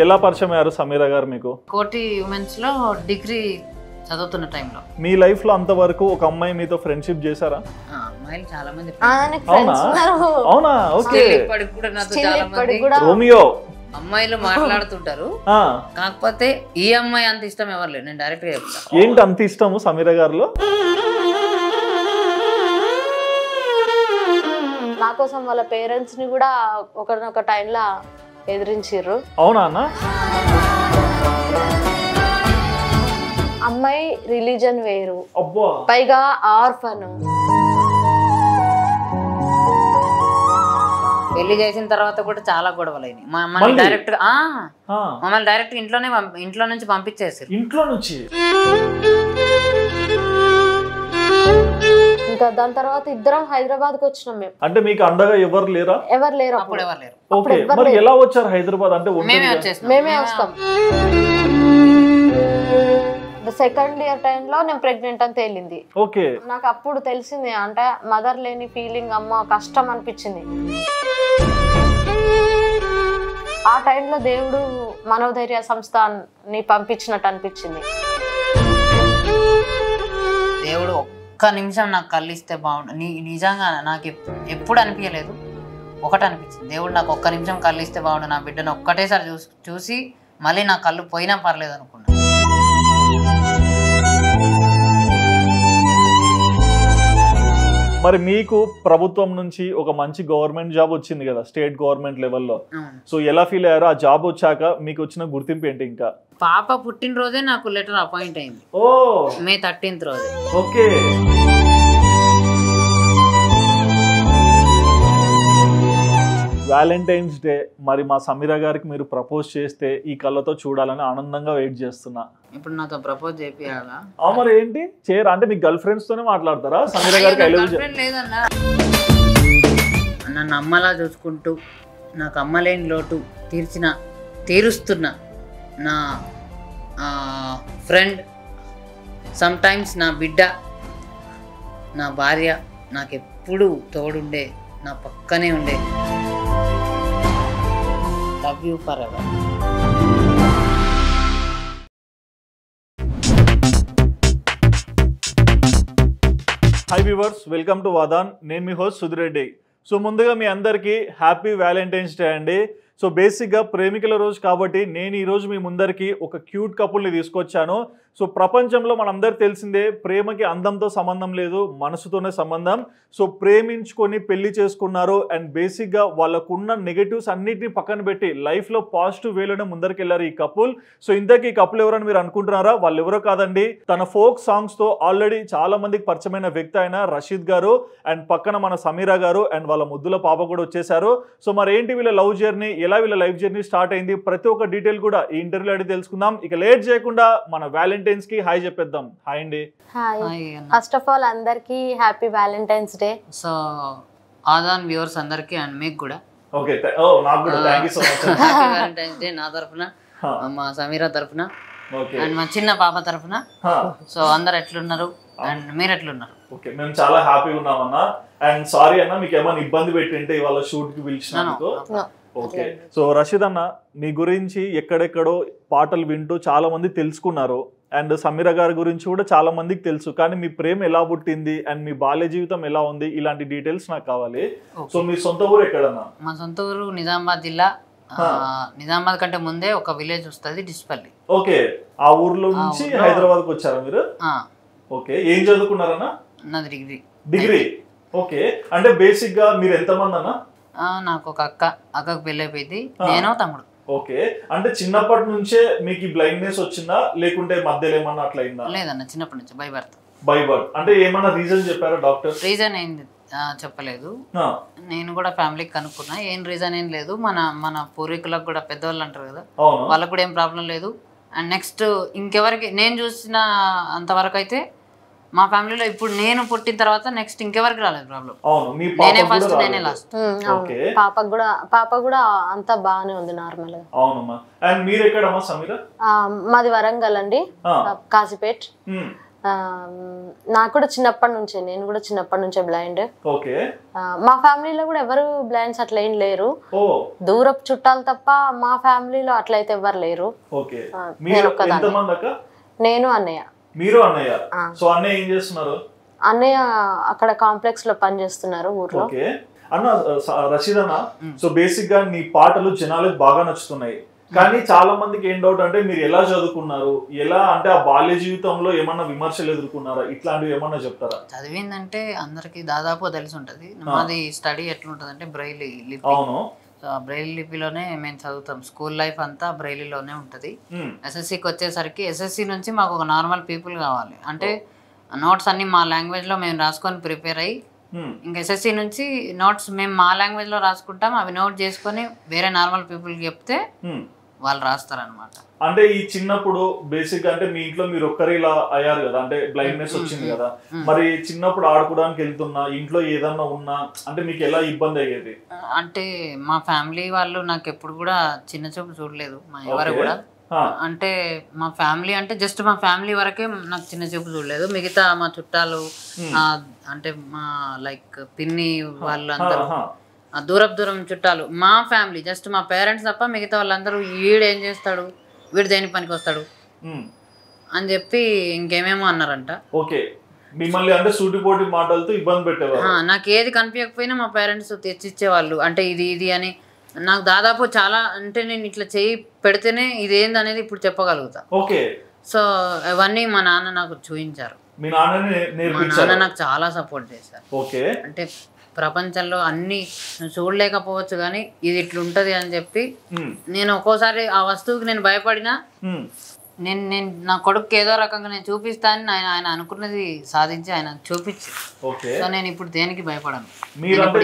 ఎలా పరిచయం అయ్యారు సమీరా గారు మీకు? కోటి ఉమెన్స్ లో డిగ్రీ చదువుతున్న టైంలో. మీ లైఫ్ లో అంతవరకు ఒక అమ్మాయి మీతో ఫ్రెండ్షిప్ చేశారా? అమ్మాయిలు చాలా మంది. అవునా? ఓకే. ఇప్పటికి కూడా నాతో చాలా మంది రోమియో అమ్మాయిలు మాట్లాడుతుంటారు. కాకపోతే ఈ అమ్మాయి అంత ఇష్టం ఎవరు లేదు, నేను డైరెక్ట్ గా చెప్తా. ఏంటి అంత ఇష్టము సమీరా గారిలో? నా కోసం వాళ్ళ పేరెంట్స్ ని కూడా ఒకనొక టైంలో ఎదిరించారు. అవునా అన్న? అమ్మాయి రిలీజన్ వేరు, పైగా ఆర్ఫన్. పెళ్లి చేసిన తర్వాత కూడా చాలా గొడవలు అయినాయి. మమ్మల్ని డైరెక్ట్ ఇంట్లో నుంచి పంపించేసారు. ఇంట్లో నుంచి? ఇంకా దాని తర్వాత ఇద్దరం హైదరాబాద్ కి వచ్చినాం మేము. అంటే మీకు అండగా ఎవరు లేరా? ఎవరు లేరు. అప్పుడు ఎవరు లేరు. ఓకే, మరి ఎలా వచ్చారు హైదరాబాద్? అంటే మేమే వస్తాం. సెకండ్ ఇయర్ టైంలో నేను ప్రెగ్నెంట్ అని తేలింది. ఓకే. నాకు అప్పుడు తెలిసింది, అంటే మదర్ లేని ఫీలింగ్, అమ్మ కష్టం అనిపించింది. ఆ టైంలో దేవుడు మనోధైర్య సంస్థని పంపించినట్టు అనిపించింది. దేవుడు ఒక్క నిమిషం నాకు కళ్ళు ఇస్తే బాగుండు. నిజంగా నాకు ఎప్పుడు అనిపించలేదు, ఒకటి అనిపించింది, దేవుడు నాకు ఒక్క నిమిషం కళ్ళు ఇస్తే బాగుండు, నా బిడ్డను ఒక్కటేసారి చూసి మళ్ళీ నా కళ్ళు పోయినా పర్లేదు అనుకున్నా. మరి మీకు ప్రభుత్వం నుంచి ఒక మంచి గవర్నమెంట్ జాబ్ వచ్చింది కదా, స్టేట్ గవర్నమెంట్ లెవెల్లో. సో ఎలా ఫీల్ అయ్యారు? ఆ జాబ్ వచ్చాక మీకు వచ్చిన గుర్తింపు ఏంటి? ఇంకా పాప పుట్టినరోజే నాకు లెటర్ అపాయింట్ అయింది. మే 13th రోజే. ఓకే. వ్యాలంటైన్స్ డే మరి మా సమీరా గారికి మీరు ప్రపోజ్ చేస్తే ఈ కళ్ళతో చూడాలని ఆనందంగా వెయిట్ చేస్తున్నా. ఇప్పుడు నాతో ప్రపోజ్ చేపియాలా? మరి ఏంటి చేయరా? అంటే మీ గర్ల్ ఫ్రెండ్స్ తోనే మాట్లాడతారా సమీరా గారికి? లేదన్నా, నన్ను అమ్మలా చూసుకుంటూ నాకు అమ్మలేని లోటు తీరుస్తున్నా నా ఫ్రెండ్, సమ్ టైమ్స్ నా బిడ్డ, నా భార్య, నాకెప్పుడు తోడుండే, నా పక్కనే ఉండే. Love you forever. Hi viewers, welcome to Aadhan. నేను మీ హోస్ట్ సుధీర్ రెడ్డి. సో ముందుగా మీ అందరికీ హ్యాపీ వ్యాలంటైన్స్ డే అండి. సో బేసిక్గా ప్రేమికుల రోజు కాబట్టి నేను ఈరోజు మీ ముందరికి ఒక క్యూట్ కపుల్ని తీసుకొచ్చాను. సో ప్రపంచంలో మనందరికి తెలిసిందే, ప్రేమకి అందంతో సంబంధం లేదు, మనసుతోనే సంబంధం. సో ప్రేమించుకొని పెళ్లి చేసుకున్నారు అండ్ బేసిక్గా వాళ్ళకున్న నెగటివ్స్ అన్నిటిని పక్కన పెట్టి లైఫ్లో పాజిటివ్ వేలోనే ముందరికి వెళ్ళారు ఈ కపుల్. సో ఇంతకీ ఈ కపుల్ ఎవరని మీరు అనుకుంటున్నారా? వాళ్ళు ఎవరో కాదండి, తన ఫోక్ సాంగ్స్తో ఆల్రెడీ చాలా మందికి పరిచయమైన వ్యక్తి అయిన రషీద్ గారు అండ్ పక్కన మన సమీరా గారు అండ్ వాళ్ళ ముద్దుల పాప కూడా వచ్చేసారు. సో మరి ఏంటి వీళ్ళ లవ్ జర్నీ, ఎలా వీళ్ళ లైఫ్ జర్నీ స్టార్ట్ అయింది, ప్రతి ఒక్క డీటెయిల్ కూడా ఈ ఇంటర్వ్యూలో అడిగి తెలుసుకుందాం. ఇక లేట్ చేయకుండా మన వ్యాలంటైన్స్ కి హాయ్ చెప్పేద్దాం. హాయ్ అండి. ఫస్ట్ ఆఫ్ ఆల్ అందరికి happy valentine's day. So Aadhan viewers అందరికి అండ్ మీకు కూడా ఓకే. నాకు కూడా thank you so much. Happy valentine's day నా తరపున, మా సమీరా తరపున అండ్ మా చిన్న పాప తరపున. సో అందరు ఎట్లున్నారు అండ్ మీరు ఎట్లున్నారు? ఓకే, మేము చాలా హ్యాపీగా ఉన్నామన్నా. అండ్ సారీ అన్న, మీకు ఏమైనా ఇబ్బంది పెట్టింటే ఇవాళ షూట్ కి పిలిచినందుకు. ఓకే. సో రషీద్ అన్న, మీ గురించి ఎక్కడెక్కడో పాటలు వింటూ చాలా మంది తెలుసుకున్నారు అండ్ సమీరా గారి గురించి కూడా చాలా మందికి తెలుసు, కానీ మీ ప్రేమ ఎలా పుట్టింది అండ్ మీ బాల్య జీవితం ఎలా ఉంది, ఇలాంటి డీటెయిల్స్ నాకు కావాలి. సో మీ సొంత ఊరు ఎక్కడన్నా? మా సొంత ఊరు నిజామాబాద్ జిల్లా. నిజామాబాద్ కంటే ముందే ఒక విలేజ్ వస్తుంది, డిస్పల్లి. ఓకే. ఆ ఊర్లో నుంచి హైదరాబాద్ కు వచ్చారా మీరు? ఓకే. ఏం చదువుకున్నారన్నా? నాది డిగ్రీ. ఓకే. అంటే బేసిక్ గా మీరు ఎంతమంది అన్న? నాకు ఒక అక్కకు పెళ్లి అయిపోయింది, నేను తమ్ముడు. ఓకే. అంటే చిన్నప్పటి నుంచే మీకు బ్లైండ్నెస్ వచ్చిందా లేకుంటే మధ్యలో ఏమన్నా అట్లా అయిందా? లేదన్న, చిన్నప్పటి నుంచి బై బర్త్. అంటే ఏమన్నా రీజన్ చెప్పారా డాక్టర్? రీజన్ ఏంది చెప్పలేదు, నేను కూడా ఫ్యామిలీకి కనుక్కున్నా, ఏం రీజన్ ఏం లేదు. మన పూర్వీకులకు కూడా పెద్దవాళ్ళు అంటారు కదా, వాళ్ళకు కూడా ఏం ప్రాబ్లం లేదు. అండ్ నెక్స్ట్ ఇంకెవరికి నేను చూసిన అంతవరకు అయితే మా ఫ్యామిలీలో ఇప్పుడు నేను పుట్టిన తర్వాత నెక్స్ట్ ఇంకెవరికి రాలేదు ప్రాబ్లం. నేనే ఫస్ట్, నేనే లాస్ట్. పాప కూడా అంతా బాగానే ఉంది నార్మల్ గా. అవునమ్మా. అండ్ మీరు ఎక్కడమ్మా సమీరా? మాది వరంగల్ అండి, కాజీపేట్. నాకు కూడా చిన్నప్పటి నుంచే, నేను కూడా చిన్నప్పటి నుంచే బ్లైండ్. ఓకే. మా ఫ్యామిలీలో కూడా ఎవరు బ్లైండ్స్ అట్లా ఏం లేరు, దూరపు చుట్టాలు తప్ప మా ఫ్యామిలీలో అట్లయితే ఎవరు లేరు. నేను అన్నయ్య. మీరు అన్నయ్య? సో అన్నయ్య ఏం చేస్తున్నారు? అన్నయ్య అక్కడ కాంప్లెక్స్ లో పని చేస్తున్నారు ఊర్లో. అన్న రషీద్ అన్న, సో బేసిక్ గా నీ పాటలు జనాలకు బాగా నచ్చుతున్నాయి, కానీ చాలా మందికి ఏం డౌట్ అంటే మీరు ఎలా చదువుకున్నారు, ఎలా అంటే ఆ బాల్య జీవితంలో ఏమన్నా విమర్శలు ఎదుర్కొన్నారా, ఇట్లాంటివి ఏమన్నా చెప్తారా? చదివిందంటే అందరికి దాదాపు తెలిసి ఉంటది. మాది స్టడీ ఎట్లుంటది అంటే బ్రైలీ లిపి. అవును. సో బ్రైలీ లిపిలోనే మేము చదువుతాం, స్కూల్ లైఫ్ అంతా బ్రైలీలోనే ఉంటది. ఎస్ఎస్సికి వచ్చేసరికి ఎస్ఎస్సి నుంచి మాకు ఒక నార్మల్ పీపుల్ కావాలి, అంటే నోట్స్ అన్ని మా లాంగ్వేజ్ లో మేము రాసుకొని ప్రిపేర్ అయ్యి, ఇంకా ఎస్ఎస్సి నుంచి నోట్స్ మేము మా లాంగ్వేజ్ లో రాసుకుంటాం, అవి నోట్ చేసుకొని వేరే నార్మల్ పీపుల్కి చెప్తే వాళ్ళు రాస్తారనమాట. అంటే ఈ చిన్నప్పుడు బేసిక్ అంటే మీ ఇంట్లో మీరు ఒక్కరే ఇలా అయ్యారు కదా, అంటే బ్లైండ్నెస్ వచ్చింది కదా, మరి చిన్నప్పుడు ఆడుకోవడానికి వెళ్తున్నా, ఇంట్లో ఏదన్నా ఉన్నా అంటే మీకు ఎలా ఇబ్బంది అయ్యేది? అంటే మా ఫ్యామిలీ వాళ్ళు నాకు ఎప్పుడు కూడా చిన్న చూపు చూడలేదు, మా ఎవరు కూడా. అంటే మా ఫ్యామిలీ అంటే జస్ట్ మా ఫ్యామిలీ వరకే నాకు చిన్న చూపు చూడలేదు, మిగతా మా చుట్టాలు అంటే మా లైక్ పిన్ని వాళ్ళు అందరూ దూరం చుట్టాలు, మా ఫ్యామిలీ జస్ట్ మా పేరెంట్స్ తప్ప మిగతా వాళ్ళందరూ వీడు ఏం చేస్తాడు, వీడు దేని పనికి వస్తాడు అని చెప్పి ఇంకేమేమో అన్నారంట. ఓకే. మిమ్మల్ని అంటే సూటిపోటి మాటలతో ఇబ్బంది పెట్టేవారు. నాకు ఏది కనిపించకపోయినా మా పేరెంట్స్ తెచ్చిచ్చేవాళ్ళు, అంటే ఇది అని. నాకు దాదాపు చాలా, అంటే నేను ఇట్లా చేయి పెడితేనే ఇదేంది అనేది ఇప్పుడు చెప్పగలుగుతా. ఓకే. సో అవన్నీ మా నాన్న నాకు చూపించారు. మీ నాన్న నాకు చాలా సపోర్ట్ చేశారు. ఓకే. అంటే ప్రపంచంలో అన్ని చూడలేకపోవచ్చు కానీ ఇది ఇట్లుంటది అని చెప్పి, నేను ఒక్కోసారి ఆ వస్తువుకి నేను భయపడినా నేను నా కొడుకు ఏదో రకంగా నేను చూపిస్తానని ఆయన అనుకున్నది సాధించి ఆయన చూపించి, సో నేను ఇప్పుడు దేనికి భయపడను.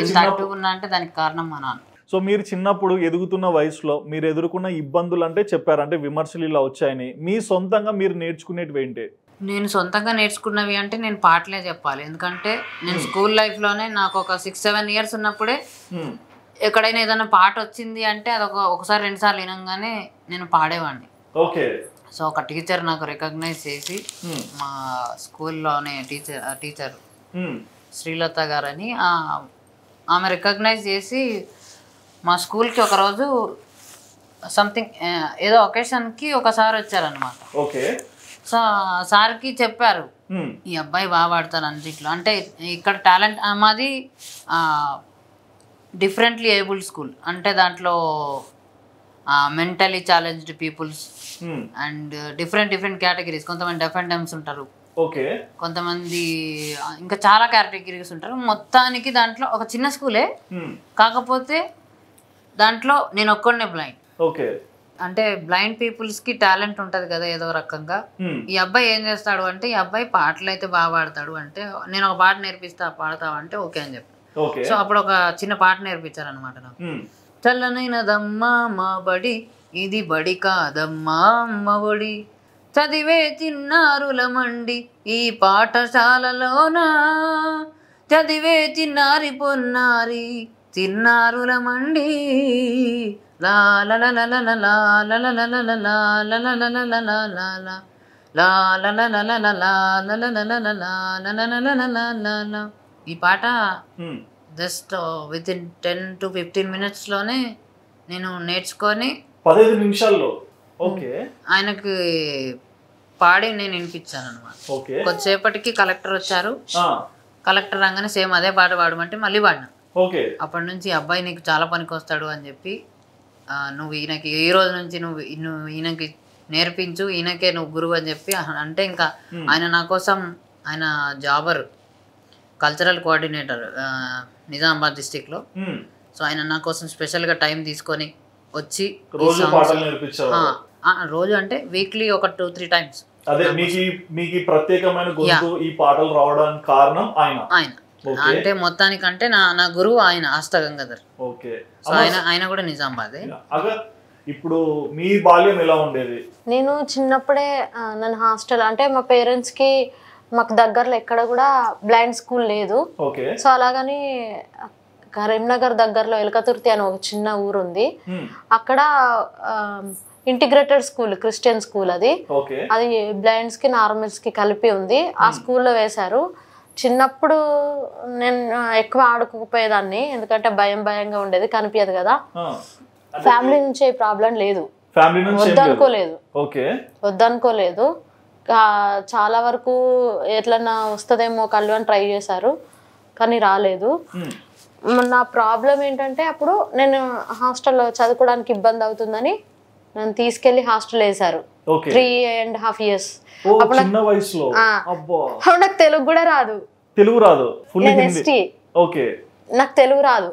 ఇంత అట్టుకున్నా అంటే దానికి కారణం మా నాన్న. సో మీరు చిన్నప్పుడు ఎదుగుతున్న వయసులో మీరు ఎదుర్కొన్న ఇబ్బందులు అంటే చెప్పారంటే విమర్శలు ఇలా వచ్చాయని, మీ సొంతంగా మీరు నేర్చుకునేటివి ఏంటి? నేను సొంతంగా నేర్చుకున్నవి అంటే నేను పాటలే చెప్పాలి, ఎందుకంటే నేను స్కూల్ లైఫ్లోనే నాకు ఒక 6-7 ఇయర్స్ ఉన్నప్పుడే ఎక్కడైనా ఏదైనా పాట వచ్చింది అంటే అది ఒకసారి 2 సార్లు వినంగానే నేను పాడేవాడిని. ఓకే. సో ఒక టీచర్ నాకు రికగ్నైజ్ చేసి, మా స్కూల్లోనే టీచర్ శ్రీలత గారని, ఆమె రికగ్నైజ్ చేసి మా స్కూల్కి ఒకరోజు సంథింగ్ ఏదో ఒకేషన్కి ఒకసారి వచ్చారనమాట. ఓకే. సో సార్కి చెప్పారు ఈ అబ్బాయి బాగా పాడతారు అన్నిట్లో, అంటే ఇక్కడ టాలెంట్. మాది డిఫరెంట్లీ ఏబుల్డ్ స్కూల్, అంటే దాంట్లో mentally challenged peoples and different categories, కొంతమంది డెఫ్ అండ్ డమ్స్ ఉంటారు, ఓకే, కొంతమంది ఇంకా చాలా కేటగిరీస్ ఉంటారు. మొత్తానికి దాంట్లో ఒక చిన్న స్కూలే, కాకపోతే దాంట్లో నేను ఒక్కడనే బ్లైండ్. ఓకే. అంటే బ్లైండ్ పీపుల్స్ కి టాలెంట్ ఉంటది కదా ఏదో రకంగా. ఈ అబ్బాయి ఏం చేస్తాడు అంటే, ఈ అబ్బాయి పాటలు అయితే బాగా పాడతాడు, అంటే నేను ఒక పాట నేర్పిస్తా పాడతావు అంటే ఓకే అని చెప్పి, సో అప్పుడు ఒక చిన్న పాట నేర్పించారనమాట నాకు. చల్లనైనదమ్మా మా బడి, ఇది బడి కాదమ్మా అమ్మ ఒడి, చదివే చిన్నారుల మండి ఈ పాఠశాలలోనా, చదివే చిన్నారి పొన్నారి చిన్నారుల మండి, లా లా లా లా లా లా లా లా లా లా లా లా లా లా లా లా లా లా. ఈ పాట just with in 10 to 15 minutes లోనే నేను నేర్చుకొని 15 నిమిషాల్లో ఆయనకి పాడి నేను వినిపించాను అనమాట. కొద్దిసేపటికి కలెక్టర్ వచ్చారు, కలెక్టర్ రాగానే సేమ్ అదే పాట పాడమంటే మళ్ళీ పాడినా. అప్పటి నుంచి అబ్బాయి నీకు చాలా పనికి వస్తాడు అని చెప్పి, నువ్వు ఈయనకి ఈ రోజు నుంచి నువ్వు ఈయనకి నేర్పించు, ఈయనకే నువ్వు గురువు అని చెప్పి, అంటే ఇంకా ఆయన నా కోసం, ఆయన జాబర్ కల్చరల్ కోఆర్డినేటర్ నిజామాబాద్ డిస్టిక్లో, సో ఆయన నా కోసం స్పెషల్గా టైం తీసుకొని వచ్చి రోజు అంటే వీక్లీ ఒక 2-3 times. అదే మీకు ప్రత్యేకమైన గొంతు ఈ పాటలు రావడానికి కారణం ఆయన. అంటే మొత్తానికంటే నా గురువు ఆయన అష్టగంగాధర్. ఆయన కూడా నిజామాబాదే. ఇప్పుడు మీ బాల్యం ఎలా ఉండేది? నేను చిన్నప్పుడే నన్ను హాస్టల్, అంటే మా పేరెంట్స్ కి మాకు దగ్గరలో ఎక్కడ కూడా బ్లైండ్ స్కూల్ లేదు. సో అలాగని కరీంనగర్ దగ్గరలో ఎలకతుర్తి అని ఒక చిన్న ఊరు ఉంది, అక్కడ ఇంటిగ్రేటెడ్ స్కూల్, క్రిస్టియన్ స్కూల్ అది. అది బ్లైండ్స్ కి నార్మల్స్ కి కలిపి ఉంది. ఆ స్కూల్లో వేశారు. చిన్నప్పుడు నేను ఎక్కువ ఆడుకోకపోయేదాన్ని, ఎందుకంటే భయంగా ఉండేది, కనిపించదు కదా. ఫ్యామిలీ నుంచి ప్రాబ్లం లేదు, వద్దనుకోలేదు. చాలా వరకు ఎట్లన్నా వస్తుందేమో కళ్ళు అని ట్రై చేశారు, కానీ రాలేదు. నా ప్రాబ్లం ఏంటంటే అప్పుడు నేను హాస్టల్లో చదువుకోవడానికి ఇబ్బంది అవుతుందని నన్ను తీసుకెళ్లి హాస్టల్ వేశారు 3.5 years. అప్పుడు నాకు తెలుగు కూడా రాదు, నాకు తెలుగు రాదు.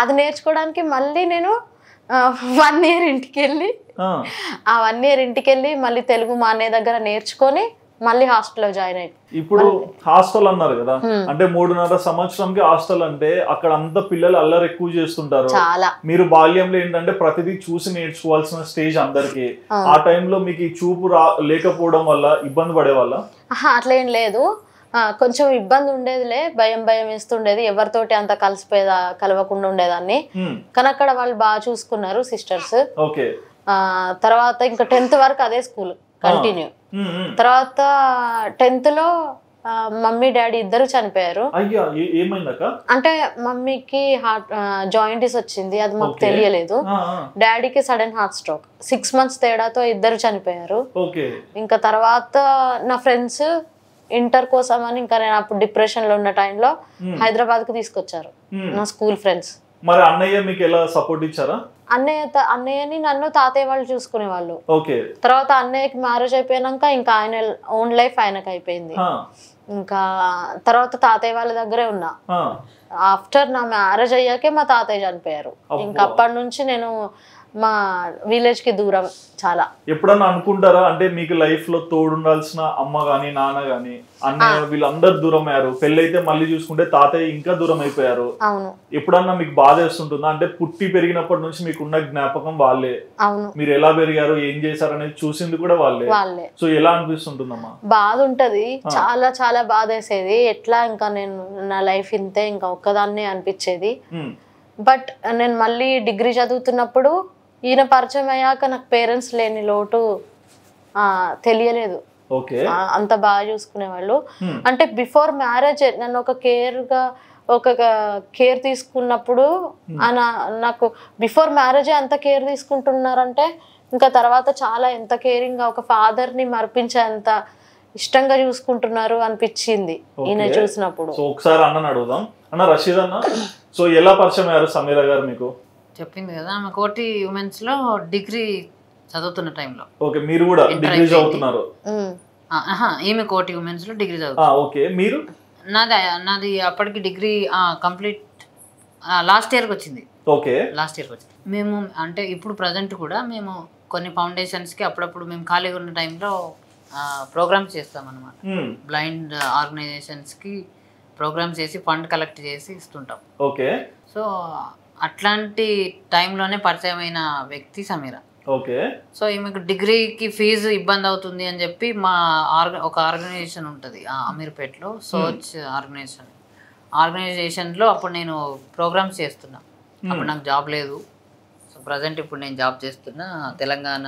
అది నేర్చుకోవడానికి మళ్ళీ నేను 1 year ఇంటికి వెళ్ళి, ఆ 1 year ఇంటికి వెళ్ళి మళ్ళీ తెలుగు మా అన్నయ్య దగ్గర నేర్చుకొని మళ్ళీ హాస్టల్లో జాయిన్ అయ్యి. ఇప్పుడు హాస్టల్ అన్నారు కదా, అంటే 3.5 సంవత్సరంకి హాస్టల్ అంటే అక్కడ అంతా పిల్లలు అల్లరి ఎక్కువ చేస్తుంటారు. మీరు బాల్యంలో ఏంటంటే ప్రతిదీ చూసి నేర్చుకోవాల్సిన స్టేజ్ అందరికి. ఆ టైంలో మీకు ఈ చూపు లేకపోవడం వల్ల ఇబ్బంది పడే వాళ్ళ? అట్లా ఏం లేదు, కొంచెం ఇబ్బంది ఉండేదిలే, భయం వేస్తుండేది, ఎవరితోటి అంత కలవకుండా ఉండేదాన్ని. కానీ అక్కడ వాళ్ళు బాగా చూసుకున్నారు సిస్టర్స్. తర్వాత ఇంకా 10th వరకు అదే స్కూల్ కంటిన్యూ. తర్వాత 10th లో మమ్మీ డాడీ ఇద్దరు చనిపోయారు. అంటే మమ్మీకి జాయింటిస్ వచ్చింది, అది మాకు తెలియలేదు. డాడీకి సడన్ హార్ట్ స్ట్రోక్, 6 months తేడాతో ఇద్దరు చనిపోయారు. ఇంకా తర్వాత నా ఫ్రెండ్స్ ఇంటర్ కోసం అని, ఇంకా నేను అప్పుడు డిప్రెషన్ లో ఉన్న టైంలో హైదరాబాద్ కు తీసుకొచ్చారు నా స్కూల్ ఫ్రెండ్స్. మరి అన్నయ్య మీకు ఎలా సపోర్ట్ ఇచ్చారా? అన్నయ్యని నన్ను తాతయ్య వాళ్ళు చూసుకునే వాళ్ళు. తర్వాత అన్నయ్యకి మ్యారేజ్ అయిపోయినాక ఇంకా ఆయన ఓన్ లైఫ్ ఆయనకు అయిపోయింది. ఇంకా తర్వాత తాతయ్య వాళ్ళ దగ్గరే ఉన్నా. ఆఫ్టర్ నా మ్యారేజ్ అయ్యాకే మా తాతయ్య చనిపోయారు. ఇంకా అప్పటి నుంచి నేను మా విలేజ్ కి దూరం చాలా. ఎప్పుడన్నా అనుకుంటారా అంటే మీకు లైఫ్ లో తోడుండాల్సిన అమ్మ గాని నాన్న గాని అన్నయ్య వీళ్ళందరూ దూరం అయ్యారు, పెళ్ళైతే మళ్ళీ చూసుకుంటే తాతయ్య ఇంకా దూరం అయిపోయారు. అవును. ఎప్పుడన్నా మీకు బాధ వేస్తుంటుందా? అంటే పుట్టి పెరిగినప్పటి నుంచి మీకున్న జ్ఞాపకం వాళ్ళే, అవును, మీరు ఎలా పెరిగారు ఏం చేశారు అనేది చూసింది కూడా వాళ్ళే. సో ఎలా అనిపిస్తుంటుందమ్మా? బాధ ఉంటది, చాలా చాలా బాధ వేసేది. ఎట్లా ఇంకా నేను నా లైఫ్ ఇంతే, ఇంకా ఒక్కదాన్నే అనిపించేది. బట్ నేను మళ్ళీ డిగ్రీ చదువుతున్నప్పుడు ఈయన పరిచయం అయ్యాక నాకు పేరెంట్స్ లేని లోటు తెలియలేదు. అంత బాగా చూసుకునేవాళ్ళు. అంటే బిఫోర్ మ్యారేజ్ నన్ను ఒక కేర్ తీసుకున్నప్పుడు నాకు బిఫోర్ మ్యారేజ్ అంత కేర్ తీసుకుంటున్నారంటే ఇంకా తర్వాత చాలా ఎంత కేరింగ్ గా ఒక ఫాదర్ ని మరిపించేంత ఇష్టంగా చూసుకుంటున్నారు అనిపించింది ఈయన చూసినప్పుడు. ఒకసారి అన్న అడుగుదాం. అన్న రషీద్ అన్న, సో ఎలా పరిచయం అయ్యారు సమీర గారు మీకు? చెప్పింది కదా ఆమె కోటి ఉమెన్స్ లో డిగ్రీ చదువుతున్న టైంలో. ఓకే, మీరు కూడా డిగ్రీ చదువుతున్నారు? ఈమె కోటి ఉమెన్స్ లో డిగ్రీ చదువుతున్నారు. ఓకే, మీరు? నాది అప్పటికి డిగ్రీ కంప్లీట్ లాస్ట్ ఇయర్కి వచ్చింది. ఓకే, లాస్ట్ ఇయర్కి వచ్చింది. మేము అంటే ఇప్పుడు ప్రజెంట్ కూడా మేము కొన్ని ఫౌండేషన్స్కి అప్పుడప్పుడు మేము ఖాళీగా ఉన్న టైంలో ప్రోగ్రామ్స్ చేస్తాం అనమాట. బ్లైండ్ ఆర్గనైజేషన్స్కి ప్రోగ్రామ్స్ చేసి ఫండ్ కలెక్ట్ చేసి ఇస్తుంటాం. ఓకే, సో అట్లాంటి టైంలోనే పరిచయమైన వ్యక్తి సమీర. ఓకే. సో ఈమెకు డిగ్రీకి ఫీజు ఇబ్బంది అవుతుంది అని చెప్పి మా ఒక ఆర్గనైజేషన్ ఉంటుంది అమీర్పేటలో, సోచ్ ఆర్గనైజేషన్లో అప్పుడు నేను ప్రోగ్రామ్స్ చేస్తున్నా. అప్పుడు నాకు జాబ్ లేదు. సో ప్రజెంట్ ఇప్పుడు నేను జాబ్ చేస్తున్నా Telangana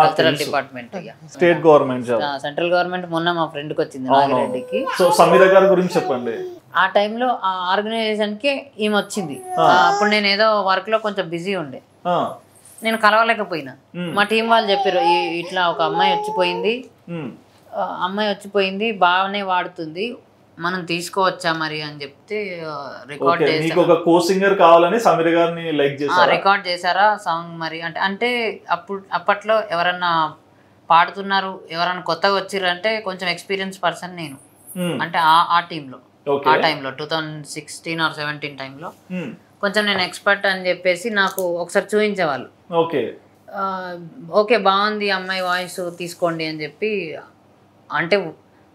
cultural department, state government job, central government. మొన్న మా ఫ్రెండ్కి వచ్చింది నాగిరెడ్డికి. సో సమీర గారి గురించి చెప్పండి. ఆ టైంలో ఆ ఆర్గనైజేషన్ కి ఈమె వచ్చింది. అప్పుడు నేను ఏదో వర్క్ లో కొంచెం బిజీ ఉండే, నేను కలవలేకపోయినా. మా టీం వాళ్ళు చెప్పారు ఇట్లా ఒక అమ్మాయి వచ్చిపోయింది బాగానే వాడుతుంది, మనం తీసుకోవచ్చా మరి అని చెప్తే రికార్డ్ రికార్డ్ చేశారా సాంగ్ మరి అంటే అప్పట్లో ఎవరన్నా పాడుతున్నారు, ఎవరన్నా కొత్తగా వచ్చిర్రంటే కొంచెం ఎక్స్పీరియన్స్ పర్సన్ నేను. అంటే ఆ టీంలో ఆ టైంలో 2016 or 17 టైంలో కొంచెం నేను ఎక్స్పర్ట్ అని చెప్పేసి నాకు ఒకసారి చూపించేవాళ్ళు. ఓకే బాగుంది అమ్మాయి వాయిస్ తీసుకోండి అని చెప్పి. అంటే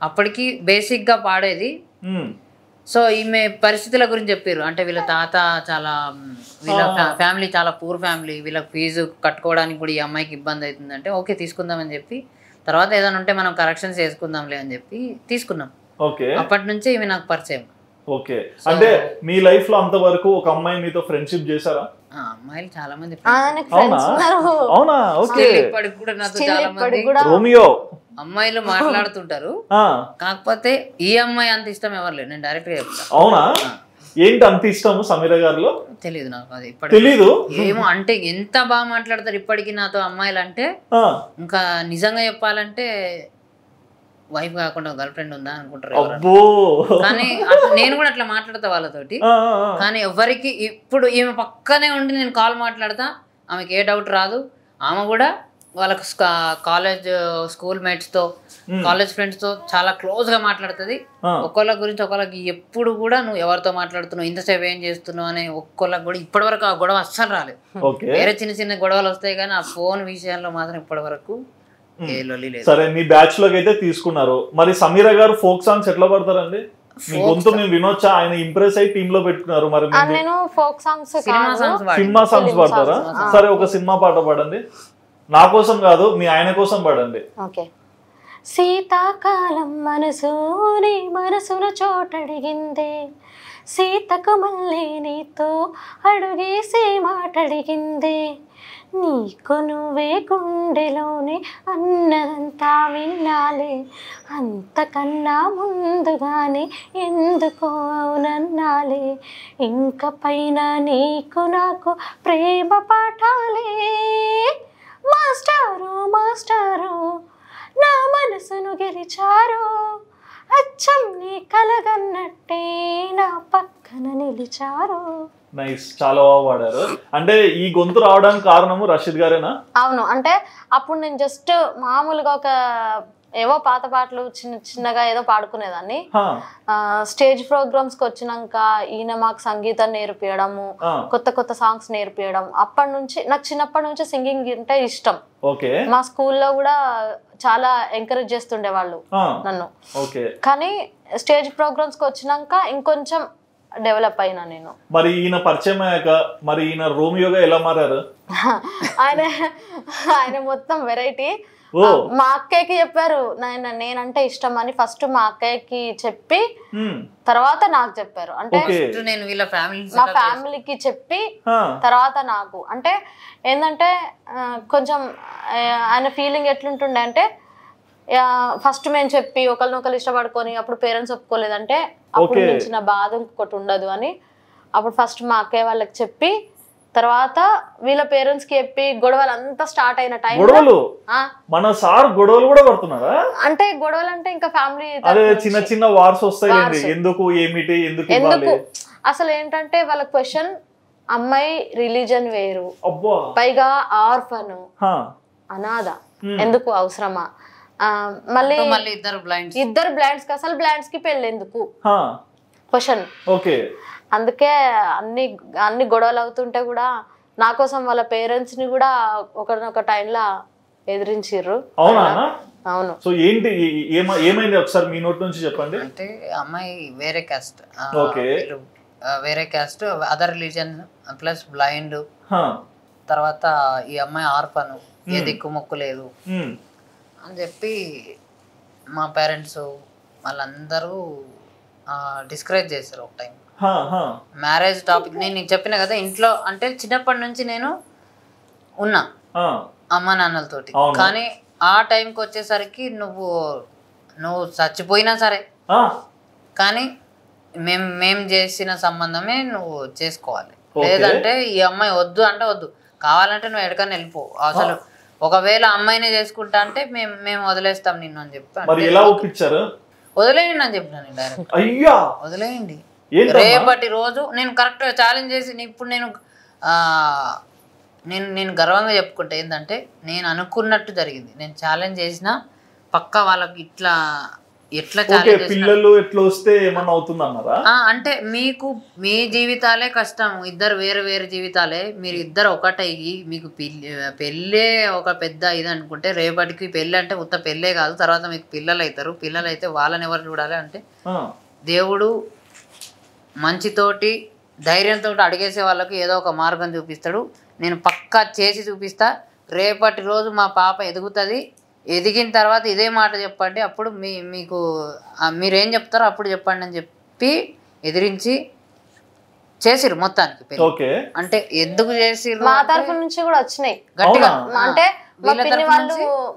అప్పటికి బేసిక్గా పాడేది. సో ఈమె పరిస్థితుల గురించి చెప్పారు. అంటే వీళ్ళ తాత వీళ్ళ ఫ్యామిలీ చాలా పూర్ ఫ్యామిలీ, వీళ్ళకి ఫీజు కట్టుకోవడానికి కూడా ఈ అమ్మాయికి ఇబ్బంది అవుతుంది. అంటే ఓకే తీసుకుందామని చెప్పి, తర్వాత ఏదైనా ఉంటే మనం కరెక్షన్స్ చేసుకుందాంలే అని చెప్పి తీసుకున్నాం. అప్పటి నుంచి ఈమె నాకు పరిచయం. ఓకే, అంటే మీ లైఫ్ లో అంతవరకు ఒక అమ్మాయి మీతో ఫ్రెండ్షిప్ చేశారా? అమ్మాయిలు చాలా మంది ఆయనకి ఫ్రెండ్స్ ఉన్నారు. అవునా? ఓకే. ఇప్పటికి కూడా నాతో చాలా మంది ఇప్పటికి కూడా రోమియో అమ్మాయిలు మాట్లాడుతుంటారు. కాకపోతే ఈ అమ్మాయి అంత ఇష్టం ఎవరు లేదు, నేను డైరెక్ట్ గా చెప్తా. అవునా? ఏంటి అంత ఇష్టము సమీర గారిలో? తెలియదు నాకు అది తెలీదు. ఏమో అంటే ఎంత బాగా మాట్లాడతారు ఇప్పటికి నాతో అమ్మాయిలు అంటే. ఇంకా నిజంగా చెప్పాలంటే వైఫ్ కాకుండా గర్ల్ ఫ్రెండ్ ఉందా అనుకుంటారు ఎవరైనా. కానీ నేను కూడా అట్లా మాట్లాడతా వాళ్ళతోటి. కానీ ఎవరికి ఇప్పుడు ఈమె పక్కనే ఉండి నేను కాల్ మాట్లాడతా, ఆమెకి ఏ డౌట్ రాదు. ఆమె కూడా వాళ్ళకి కాలేజ్ స్కూల్ మేట్స్ తో కాలేజ్ ఫ్రెండ్స్ తో చాలా క్లోజ్ గా మాట్లాడుతుంది. ఒక్కొక్క గురించి ఒక్కొక్కకి ఎప్పుడు కూడా నువ్వు ఎవరితో మాట్లాడుతున్నావు, ఇంతసేపు ఏం చేస్తున్నావు అని ఒక్కొక్కకి కూడా ఇప్పటి వరకు ఆ గొడవ అస్సలు రాలేదు. వేరే చిన్న చిన్న గొడవలు వస్తాయి కానీ ఆ ఫోన్ విషయాల్లో మాత్రం ఇప్పటి వరకు ఏ లొల్లి లేదు. సరే, మీ బ్యాచ్ లోకి అయితే తీసుకున్నారు. మరి సమీర గారు ఫోక్ సాంగ్స్ ఎట్లా పడతారండి? మీ గొంతు మేము వినొచ్చా? ఆయన ఇంప్రెస్ అయ్యి టీమ్ లో పెట్టుకున్నారు. మరి నేను ఫోక్ సాంగ్స్ సినిమా సాంగ్స్ పాడతారా? సరే, ఒక సినిమా పాట పాడండి. నా కోసం కాదు, మీ ఆయన కోసం పాడండి. ఓకే. శీతాకాలం మనసు నీ మనసున చోటడిగిందే, సీతకు మళ్ళీ నీతో అడుగేసి మాటడిగిందే, నీకు నువ్వే గుండెలోనే అన్నదంతా వినాలి, అంతకన్నా ముందుగానే ఎందుకో అవునన్నాలి, ఇంక పైన నీకు నాకు ప్రేమ పాఠాలే, మాస్టారు మాస్టారు నా మనసును గెలిచారు, అచ్చం నీ కలగన్నట్టే నా పక్కన నిలిచారు. నైస్, చాలా బాగా పాడారు. అంటే ఈ గొంతు రావడానికి కారణము రషీద్ గారేనా? అవును. అంటే అప్పుడు నేను జస్ట్ మామూలుగా ఒక ఏవో పాత పాటలు చిన్న చిన్నగా ఏదో పాడుకునేదాన్ని. స్టేజ్ ప్రోగ్రామ్స్ కి వచ్చినాక ఈయన మాకు సంగీతం నేర్పియడము, కొత్త కొత్త సాంగ్స్ నేర్పియడం. అప్పటి నుంచి నాకు చిన్నప్పటి నుంచి సింగింగ్ అంటే ఇష్టం. మా స్కూల్లో కూడా చాలా ఎంకరేజ్ చేస్తుండే వాళ్ళు నన్ను. కానీ స్టేజ్ ప్రోగ్రామ్స్ కి వచ్చినాక ఇంకొంచెం డెవలప్ అయినా నేను. మరి ఈయన పరిచయం అయ్యాక మరి ఈయన రోమియోగా ఎలా మారారు? ఆయన మొత్తం వెరైటీ. మా అక్కయ్యకి చెప్పారు నేనంటే ఇష్టం అని. ఫస్ట్ మా అక్కయ్యకి చెప్పి తర్వాత నాకు చెప్పారు. అంటే మా ఫ్యామిలీకి చెప్పి తర్వాత నాకు. అంటే ఏంటంటే కొంచెం ఆయన ఫీలింగ్ ఎట్లుంటుండే అంటే, ఫస్ట్ మేము చెప్పి ఒకరినొకరు ఇష్టపడుకొని అప్పుడు పేరెంట్స్ ఒప్పుకోలేదంటే అప్పుడు మించిన బాధ ఇంకొకటి ఉండదు అని అప్పుడు ఫస్ట్ మా అక్కయ్య వాళ్ళకి చెప్పి తర్వాత వీళ్ళ పేరెంట్స్ కి చెప్పి గొడవలు అంతా స్టార్ట్ అయిన టైం. మన సార్ గొడవలు కూడా పడుతున్నారా? అంటే గొడవలు అంటే ఇంకా ఫ్యామిలీ చిన్న చిన్న వార్స్ వస్తాయి. ఎందుకు ఏమిటి ఎందుకు అసలు ఏంటంటే వాళ్ళ క్వశ్చన్, అమ్మాయి రిలీజన్ వేరు, పైగా ఆర్ఫన్ అనాథ, ఎందుకు అవసరమా, మళ్ళీ ఇద్దరు బ్లైండ్స్ కి అసలు బ్లైండ్స్ కి పెళ్ళి ఎందుకు క్వశ్చన్. అందుకే అన్ని గొడవలు అవుతుంటే కూడా నా కోసం వాళ్ళ పేరెంట్స్ ని కూడా ఒకనొక టైంలో ఎదిరించారు. అవును. సో ఏంటి ఏమైంది ఒకసారి మీ నోట్ నుంచి చెప్పండి. అంటే అమ్మాయి వేరే క్యాస్ట్, వేరే caste, other religion plus blind, తర్వాత ఈ అమ్మాయి ఆర్ఫన్, ఏ దిక్కు మొక్కు లేదు అని చెప్పి మా పేరెంట్స్ వాళ్ళందరూ డిస్కరేజ్ చేశారు ఒక టైం. మ్యారేజ్ టాపిక్ నేను చెప్పిన కదా ఇంట్లో. అంటే చిన్నప్పటి నుంచి నేను ఉన్నా అమ్మ నాన్నలతోటి. కానీ ఆ టైంకి వచ్చేసరికి నువ్వు చచ్చిపోయినా సరే కానీ మేము చేసిన సంబంధమే నువ్వు చేసుకోవాలి, లేదంటే ఈ అమ్మాయి వద్దు అంటే వద్దు, కావాలంటే నువ్వు ఎక్కడికైనా వెళ్ళిపో, అసలు ఒకవేళ అమ్మాయినే చేసుకుంటా అంటే మేము వదిలేస్తాం నిన్ను అని చెప్పి వదిలేయండి అని చెప్పిన నేను డైరెక్ట్. వదిలేయండి, రేపటి రోజు నేను కరెక్ట్ ఛాలెంజ్ చేసి ఇప్పుడు నేను గర్వంగా చెప్పుకుంటా ఏంటంటే నేను అనుకున్నట్టు జరిగింది. నేను ఛాలెంజ్ చేసిన పక్కా వాళ్ళకి ఎట్లా ఛాలెంజ్ పిల్లలు ఎట్లా వస్తే ఏమన్నా అవుతుందన్నారా? అంటే మీకు మీ జీవితాలే కష్టం, ఇద్దరు వేరు వేరు జీవితాలే, మీరు ఇద్దరు ఒకటయ్యి మీకు పెళ్ళే ఒక పెద్ద ఇది అనుకుంటే రేపటికి పెళ్ళి అంటే ఉత్త పెళ్ళే కాదు, తర్వాత మీకు పిల్లలు అవుతారు. పిల్లలు అయితే వాళ్ళని ఎవరు చూడాలి అంటే దేవుడు మంచితోటి ధైర్యంతో అడిగేసే వాళ్ళకి ఏదో ఒక మార్గం చూపిస్తాడు. నేను పక్కా చేసి చూపిస్తా. రేపటి రోజు మా పాప ఎదుగుతుంది, ఎదిగిన తర్వాత ఇదే మాట చెప్పండి, అప్పుడు మీరేం చెప్తారో అప్పుడు చెప్పండి అని చెప్పి ఎదిరించి చేసిరు మొత్తానికి పెళ్లి. ఓకే. అంటే ఎందుకు చేసిరు మా తరఫు నుంచి కూడా వచ్చినాయి గట్టిగా. అంటే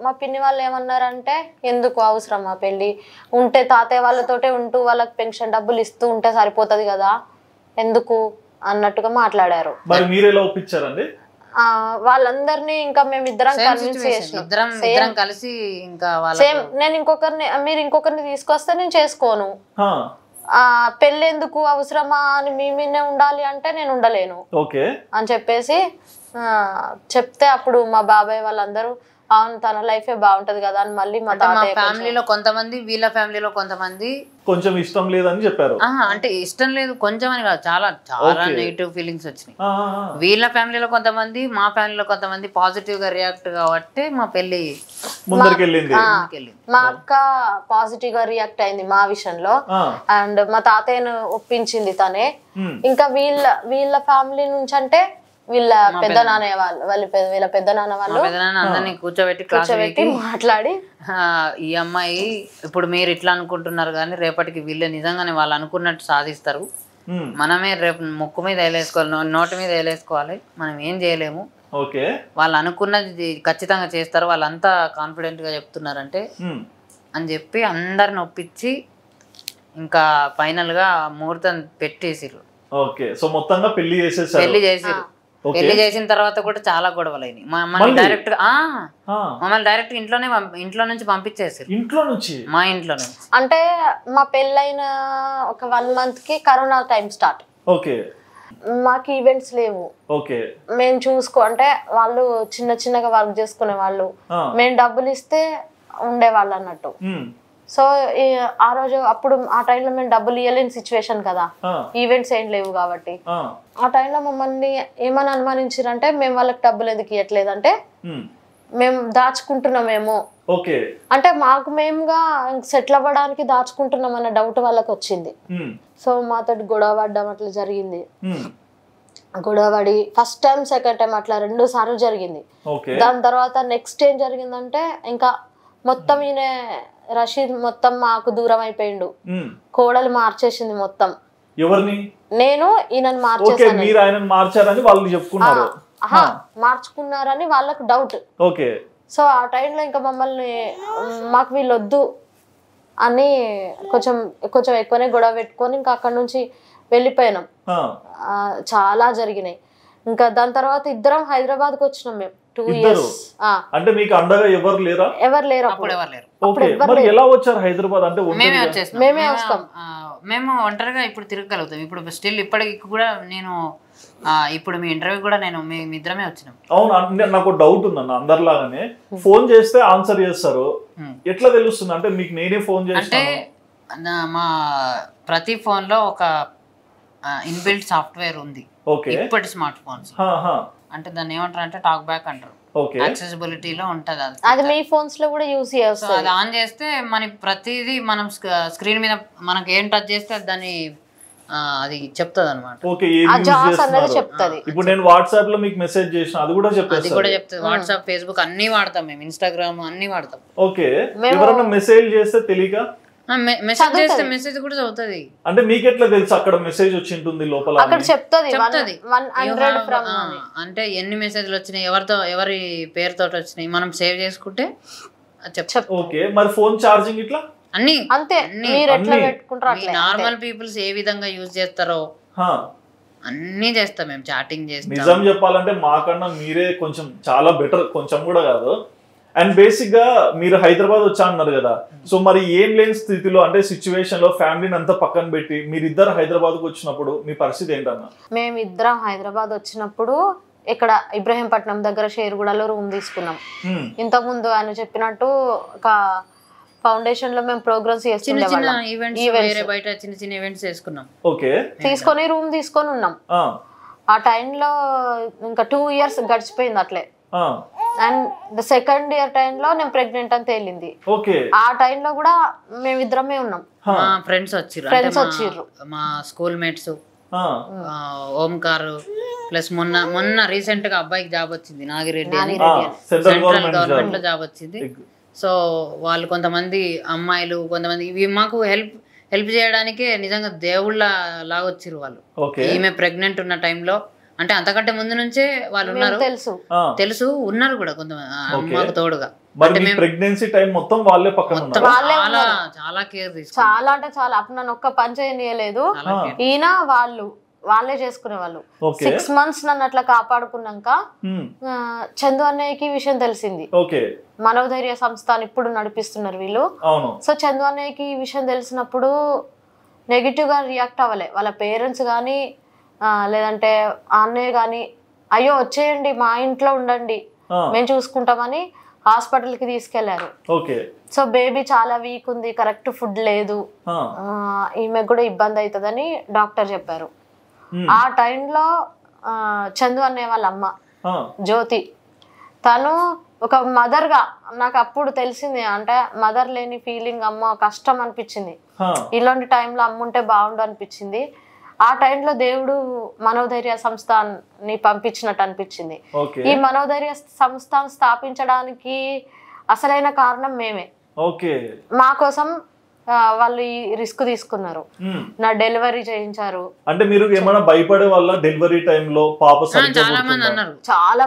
మా పిన్ని వాళ్ళు ఏమన్నారంటే ఎందుకు అవసరం ఆ పెళ్లి, ఉంటే తాతయ్య వాళ్ళతోటే ఉంటూ వాళ్ళకి పెన్షన్ డబ్బులు ఇస్తూ ఉంటే సరిపోతది కదా ఎందుకు అన్నట్టుగా మాట్లాడారు. మరి మీరు ఎలా ఒప్పించారండి? వాళ్ళందరినీ ఇంకా మేము ఇద్దరం కన్విన్స్ చేసినాం. ఇద్దరం కలిసి ఇంకా సేమ్ నేను మీరు ఇంకొకరిని తీసుకొస్తే నేను చేసుకోను, పెళ్ళి ఎందుకు అవసరమా అని మీ మీదే ఉండాలి అంటే నేను ఉండలేను అని చెప్పేసి చెప్తే అప్పుడు మా బాబాయ్ వాళ్ళందరూ అవును తన లైఫే బాగుంటది కదా అని మళ్ళీ మా ఫ్యామిలీలో కొంతమంది, వీళ్ళ ఫ్యామిలీలో కొంతమంది కొంచెం ఇష్టం లేదని చెప్పారు. అంటే ఇష్టం లేదు కొంచెం అని కాదు, చాలా చాలా నెగిటివ్ ఫీలింగ్స్ వచ్చినాయి. వీళ్ళ ఫ్యామిలీలో కొంతమంది, మా ఫ్యామిలీలో కొంతమంది పాజిటివ్ గా రియాక్ట్ కాబట్టి మా పెళ్లి ముందరికెళ్ళింది. మా అక్క పాజిటివ్ గా రియాక్ట్ అయింది మా విషయంలో, అండ్ మా తాతయ్యను ఒప్పించింది తనే. ఇంకా వీళ్ళ ఫ్యామిలీ నుంచి అంటే వీళ్ళ పెద్ద నాన్న వీళ్ళ పెద్ద నాన్న వాళ్ళు అందరినీ కూర్చోబెట్టి మాట్లాడి ఈ అమ్మాయి ఇప్పుడు మీరు ఇట్లా అనుకుంటున్నారు కానీ రేపటికి వీళ్ళే నిజంగానే వాళ్ళు అనుకున్నట్టు సాధిస్తారు, మనమే రేపు ముక్కు మీద వేలేసుకోవాలి, నోటి మీద వేలేసుకోవాలి, మనం ఏం చేయలేము, వాళ్ళు అనుకున్నది ఖచ్చితంగా చేస్తారు, వాళ్ళంతా కాన్ఫిడెంట్ గా చెప్తున్నారంటే అని చెప్పి అందరిని ఒప్పించి ఇంకా ఫైనల్ గా ముహూర్తం పెట్టేసిరు. పెళ్లి చేసిరు. పెళ్లి చేసిన తర్వాత కూడా చాలా గొడవలు అయినాయి. మమ్మల్ని డైరెక్ట్ ఇంట్లో నుంచి పంపించేసారు. మా ఇంట్లో నుంచి అంటే మా పెళ్ళైన ఒక 1 month కి కరోనా టైం స్టార్ట్. మాకు ఈవెంట్స్ లేవు, మేము అంటే వాళ్ళు చిన్నగా వర్క్ చేసుకునే వాళ్ళు, మేము డబ్బులు ఇస్తే ఉండేవాళ్ళు అన్నట్టు. సో ఆ రోజు అప్పుడు ఆ టైంలో మేము డబ్బులు ఇవ్వలేని సిచ్యువేషన్ కదా, ఈవెంట్స్ ఏం లేవు కాబట్టి. ఆ టైంలో మమ్మల్ని ఏమని అనుమానించారంటే మేము వాళ్ళకి డబ్బులు ఎందుకు ఇవ్వట్లేదంటే మేము దాచుకుంటున్నామేమో, అంటే మాకు మేముగా సెటిల్ అవ్వడానికి దాచుకుంటున్నాం అన్న డౌట్ వాళ్ళకి వచ్చింది. సో మాతో గొడవ పడ్డం అట్లా జరిగింది. గొడవడి ఫస్ట్ టైం సెకండ్ టైం అట్లా 2 సార్లు జరిగింది. దాని తర్వాత నెక్స్ట్ ఏం జరిగిందంటే ఇంకా మొత్తం ఈయన రషీద్ మొత్తం మాకు దూరం అయిపోయిండు, కోడలు మార్చేసింది మొత్తం. నేను ఈయనని మార్చుకున్నారని వాళ్ళకు డౌట్. సో ఆ టైంలో ఇంకా మమ్మల్ని మాకు వీళ్ళు వద్దు అని కొంచెం ఎక్కువనే గొడవ పెట్టుకొని ఇంకా అక్కడ నుంచి వెళ్ళిపోయినాం. చాలా జరిగినాయి. ఇంకా దాని తర్వాత ఇద్దరం హైదరాబాద్కి వచ్చినాం మేము 2 years. అంటే మీకు అండగా ఎవరు లేరా? ఎవరు లేరు. ఎలా వచ్చారు హైదరాబాద్? అంటే మేమే వస్తాం, మేము ఒంటరిగా ఇప్పుడు తిరగలుగుతాం. ఇప్పుడు స్టిల్ ఇప్పటికి కూడా నేను ఇప్పుడు మీ ఇంటర్వ్యూ కూడా మేమిద్దరమే వచ్చినాం. అవును, నాకు డౌట్ ఉందన్న, అందరిలాగానే ఫోన్ చేస్తే ఆన్సర్ చేస్తారు, ఎట్లా తెలుస్తుంది? అంటే మీకు నేనే ఫోన్ చేస్తే మా ప్రతి ఫోన్ లో ఒక ఇన్బిల్ట్ సాఫ్ట్వేర్ ఉంది ఇప్పటి స్మార్ట్ ఫోన్స్. అంటే దాన్ని ఏమంటారు అంటే టాక్ బ్యాక్ అంటారు, యాక్సెసిబిలిటీలో ఉంటది. అది మీ ఫోన్స్ లో కూడా యూస్ చేస్తారు. అది ఆన్ చేస్తే మన ప్రతిదీ మనం స్క్రీన్ మీద మనకి ఏం టచ్ చేస్తే దాన్ని అది చెప్తుంది అనమాట. ఇప్పుడు నేను వాట్సాప్ లో మీకు మెసేజ్ చేసిన అది కూడా చెప్తుంది. వాట్సాప్, ఫేస్బుక్ అన్ని వాడతాం మేము, ఇన్స్టాగ్రామ్ అన్ని వాడతాం. ఎవరైనా మెసేజ్ చేస్తే తెలియక మెసేజ్ చేస్తే మెసేజ్ కూడా చదువుతుంది. అంటే మీకు ఎట్లా తెలుసు అక్కడ మెసేజ్ వచ్చి ఉంటుంది లోపల? అక్కడ చెప్తుంది. అంటే ఎన్ని మెసేజ్లు వచ్చినాయి, ఎవరి పేరుతో వచ్చినాయి, మనం సేవ్ చేసుకుంటే ఓకే. మరి ఫోన్ ఛార్జింగ్ ఇట్లా అన్ని అంతే. నార్మల్ పీపుల్స్ ఏ విధంగా యూజ్ చేస్తారో అన్ని చేస్తాం మేము, చాటింగ్ చేస్తాం. నిజం చెప్పాలంటే మాకన్నా మీరే కొంచెం చాలా బెటర్, కొంచెం కూడా కాదు. అండ్ బేసిక్ గా మీరు హైదరాబాద్ వచ్చా అన్నారు కదా, సో మరి ఏం లేని స్థితిలో అంటే సిచ్యువేషన్ లో ఫ్యామిలీని అంతా పక్కన పెట్టి మీరిద్దరు హైదరాబాద్ కు వచ్చినప్పుడు మీ పరిస్థితి ఏంటన్నా? మేమిద్దరం హైదరాబాద్ వచ్చినప్పుడు ఇక్కడ ఇబ్రహీంపట్నం దగ్గర షేర్గూడలో రూమ్ తీసుకున్నాం. ఇంతకు ముందు ఆయన చెప్పినట్టు ఒక ఫౌండేషన్ లో మేము ప్రోగ్రామ్స్ తీసుకొని రూమ్ తీసుకొని ఉన్నాం. ఆ టైంలో ఇంకా 2 years గడిచిపోయింది అట్లే. అండ్ సెకండ్ ఇయర్ టైంలో నేను ప్రెగ్నెంట్ అని తేలింది. ఆ టైంలో కూడా మేమిద్దరమే ఉన్నాం. ఫ్రెండ్స్ వచ్చిర్రు, మా స్కూల్ మేట్స్, ఓంకార్ ప్లస్ మొన్న రీసెంట్ గా అబ్బాయికి జాబ్ వచ్చింది, నాగిరెడ్డి అని, సెంట్రల్ గవర్నమెంట్ లో జాబ్ వచ్చింది. సో వాళ్ళు కొంతమంది అమ్మాయిలు, కొంతమంది ఇవి మాకు హెల్ప్ హెల్ప్ చేయడానికి నిజంగా దేవుళ్ళ లాగా వచ్చిర్రు వాళ్ళు. ఈమె ప్రెగ్నెంట్ ఉన్న టైంలో, అంటే అంతకంటే ముందు నుంచే వాళ్ళు ఉన్నారు, తెలుసు ఉన్నారు కూడా కొంతమంది అమ్మకు తోడుగా. ప్రెగ్నెన్సీ టైం మొత్తం వాళ్ళే పక్కన చాలా కేర్ తీసుకు, చాలా అంటే చాలా. అప్పుడు నన్ను ఒక్క పని చేయనీయలేదు, ఈయన వాళ్ళే చేసుకునే వాళ్ళు. 6 months నన్ను అట్లా కాపాడుకున్నాక చందు అన్నయ్యకి విషయం తెలిసింది. మనోధైర్య సంస్థ అని ఇప్పుడు నడిపిస్తున్నారు వీళ్ళు. సో చందు అన్నయ్యకి ఈ విషయం తెలిసినప్పుడు నెగిటివ్ గా రియాక్ట్ అవ్వలే వాళ్ళ పేరెంట్స్ కానీ లేదంటే అన్నయ్య కానీ, అయ్యో వచ్చేయండి మా ఇంట్లో ఉండండి మేము చూసుకుంటామని హాస్పిటల్ కి తీసుకెళ్లారు. సో బేబీ చాలా వీక్ ఉంది, కరెక్ట్ ఫుడ్ లేదు, ఈమె కూడా ఇబ్బంది అవుతుందని డాక్టర్ చెప్పారు. ఆ టైంలో చందు అనే వాళ్ళ అమ్మ జ్యోతి, తను ఒక మదర్ గా నాకు అప్పుడు తెలిసింది. అంటే మదర్ లేని ఫీలింగ్, అమ్మ కష్టం అనిపించింది. ఇలాంటి టైంలో అమ్మ ఉంటే బాగుండు అనిపించింది. ఆ టైంలో దేవుడు మనోధైర్య సంస్థని పంపించినట్టు అనిపించింది. ఈ మనోధైర్య సంస్థ స్థాపించడానికి అసలైన కారణం మేమే. మా కోసం వాళ్ళు ఈ రిస్క్ తీసుకున్నారు, నా డెలివరీ చేయించారు. అంటే మీరు ఏమైనా భయపడే వాళ్ళ డెలివరీ టైంలో పాప? చాలా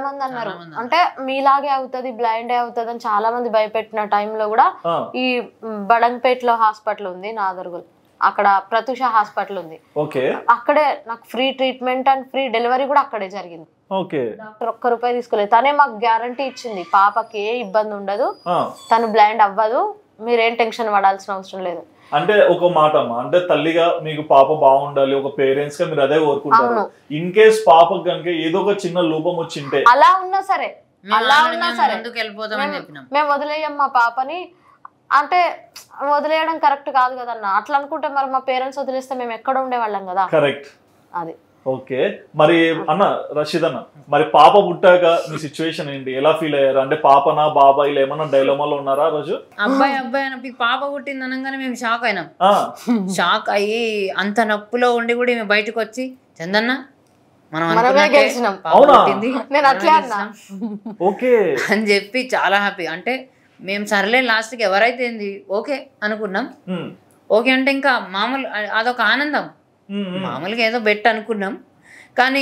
మంది అన్నారు అంటే మీలాగే అవుతుంది, బ్లైండ్ అవుతుంది అని చాలా మంది భయపెట్టిన టైంలో కూడా ఈ బడంగపేటలో హాస్పిటల్ ఉంది, నాదర్గుల్, అక్కడ ప్రతూష హాస్పిటల్ ఉంది, అక్కడే నాకు free treatment and free delivery కూడా అక్కడే జరిగింది. డాక్టర్ ₹1 తీసుకోలేదు. తనే మాకు గ్యారంటీ ఇచ్చింది, పాపకి ఏ ఇబ్బంది ఉండదు, తను బ్లైండ్ అవ్వదు, మీరేం టెన్షన్ పడాల్సిన అవసరం లేదు. అంటే ఒక మాట అమ్మా, అంటే తల్లిగా మీకు పాప బాగుండాలి, ఒక పేరెంట్స్ గా మీరు అదే కోరుకుంటారు. ఇన్ కేస్ పాపకు కనుక ఏదో ఒక చిన్న లోపం వచ్చింటే, అలా ఉన్నా సరే మేము వదిలేయం మా పాపని. అంటే వదిలేయడం కరెక్ట్ కాదు కదన్న, అట్లా అనుకుంటే మరి మా పేరెంట్స్ వదిలేస్తే మేము ఎక్కడ ఉండేవాళ్ళం కదా. కరెక్ట్. అది ఓకే. మరి అన్న రషీద్ అన్న, మరి పాప పుట్టాక మీ సిచ్యువేషన్ ఏంటి, ఎలా ఫీల్ అయ్యారు? అంటే పాపనా బాబా ఇలా ఏమన్నా డైలమాలో ఉన్నారా ఆ రోజు? అబ్బాయి అని పాప పుట్టింది అనగానే మేము షాక్ అయినాం. షాక్ అయ్యి అంత నొప్పిలో ఉండి కూడా మేము బయటకు వచ్చి చందన్న మనం అని చెప్పి చాలా హ్యాపీ. అంటే మేము సర్లే లాస్ట్కి ఎవరైతే ఓకే అనుకున్నాం. ఓకే అంటే ఇంకా మామూలు అదొక ఆనందం, మామూలుగా ఏదో బెట్ అనుకున్నాం. కానీ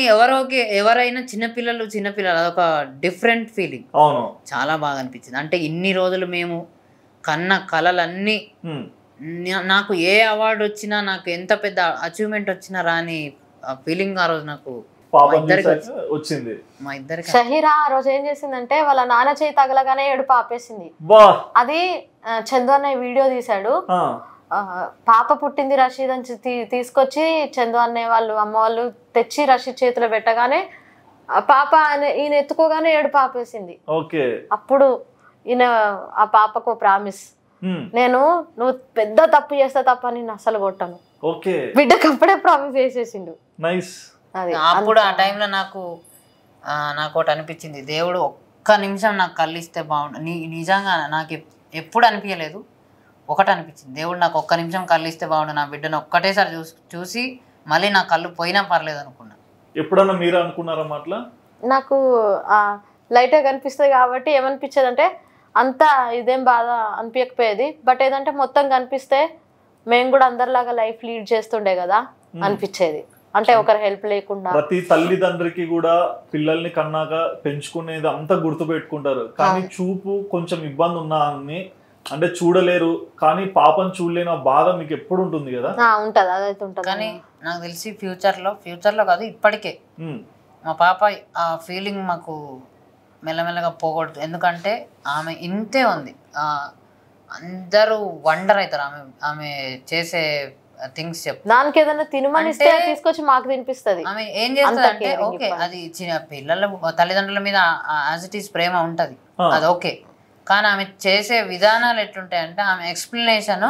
ఎవరైనా చిన్నపిల్లలు అదొక డిఫరెంట్ ఫీలింగ్, చాలా బాగా అనిపించింది. అంటే ఇన్ని రోజులు మేము కన్న కలలన్నీ, నాకు ఏ అవార్డు వచ్చినా, నాకు ఎంత పెద్ద అచీవ్మెంట్ వచ్చినా రాని ఫీలింగ్ ఆ రోజు నాకు వచ్చింది. మా ఇద్దరికి షహీరా ఆ రోజు ఏం చేసిందంటే వాళ్ళ నాన్న చేయి తగలగానే ఏడుపు ఆపేసింది. అది చందు అన్నయ్య వీడియో తీశాడు. పాప పుట్టింది రషీద్ అని తీసుకొచ్చి చందు అన్నయ్య వాళ్ళు అమ్మ వాళ్ళు తెచ్చి రషీద్ చేతిలో పెట్టగానే పాప ఈయన ఎత్తుకోగానే ఏడుపు ఆపేసింది. అప్పుడు ఈయన ఆ పాపకు ప్రామిస్, నువ్వు పెద్ద తప్పు చేస్తే తప్ప నేను అసలు కొట్టను, బిడ్డకు అప్పుడే ప్రామిస్ చేసేసిండు. అప్పుడు ఆ టైంలో నాకు ఒకటి అనిపించింది, దేవుడు ఒక్క నిమిషం నాకు కళ్ళు ఇస్తే బాగుండు. నిజంగా నాకు ఎప్పుడు అనిపించలేదు, ఒకటి అనిపించింది, దేవుడు నాకు ఒక్క నిమిషం కళ్ళు ఇస్తే బాగుండు, నా బిడ్డను ఒక్కటేసారి చూసి మళ్ళీ నా కళ్ళు పోయినా పర్లేదు అనుకున్నా. ఎప్పుడన్నా మీరు అనుకున్నారా అట్లా? నాకు లైట్గా కనిపిస్తుంది కాబట్టి ఏమనిపించేది అంటే అంత ఇదేం బాధ అనిపించకపోయేది. బట్ ఏదంటే మొత్తం కనిపిస్తే మేము కూడా అందరిలాగా లైఫ్ లీడ్ చేస్తుండే కదా అనిపించేది. అంటే ఒకరి హెల్ప్ లేకుండా. ప్రతి తల్లిదండ్రికి కూడా పిల్లల్ని కన్నాక పెంచుకునేది అంతా గుర్తు పెట్టుకుంటారు, కానీ చూపు కొంచెం ఇబ్బంది ఉన్నా అని అంటే చూడలేరు, కానీ పాపను చూడలేని బాధ మీకు ఎప్పుడు ఉంటుంది కదా. ఉంటది, అదైతే ఉంటది. కానీ నాకు తెలిసి ఫ్యూచర్లో కాదు ఇప్పటికే మా పాప ఆ ఫీలింగ్ మాకు మెల్లమెల్లగా పోకూడదు. ఎందుకంటే ఆమె ఇంతే ఉంది, అందరూ వండర్ అవుతారు ఆమె చేసే థింగ్స్. దానికి ఏదైనా తినమనిస్తే తీసుకొచ్చి మాకు తినిపిస్తుంది. ఆమె ఏం చేస్తుంది అంటే ఓకే, అది చిన్న పిల్లల తల్లిదండ్రుల మీద యాజ్ ఇట్ ఈస్ ప్రేమ ఉంటది, అది ఓకే. కానీ ఆమె చేసే విధానాలు ఎట్లుంటాయంటే ఆమె ఎక్స్ప్లెనేషన్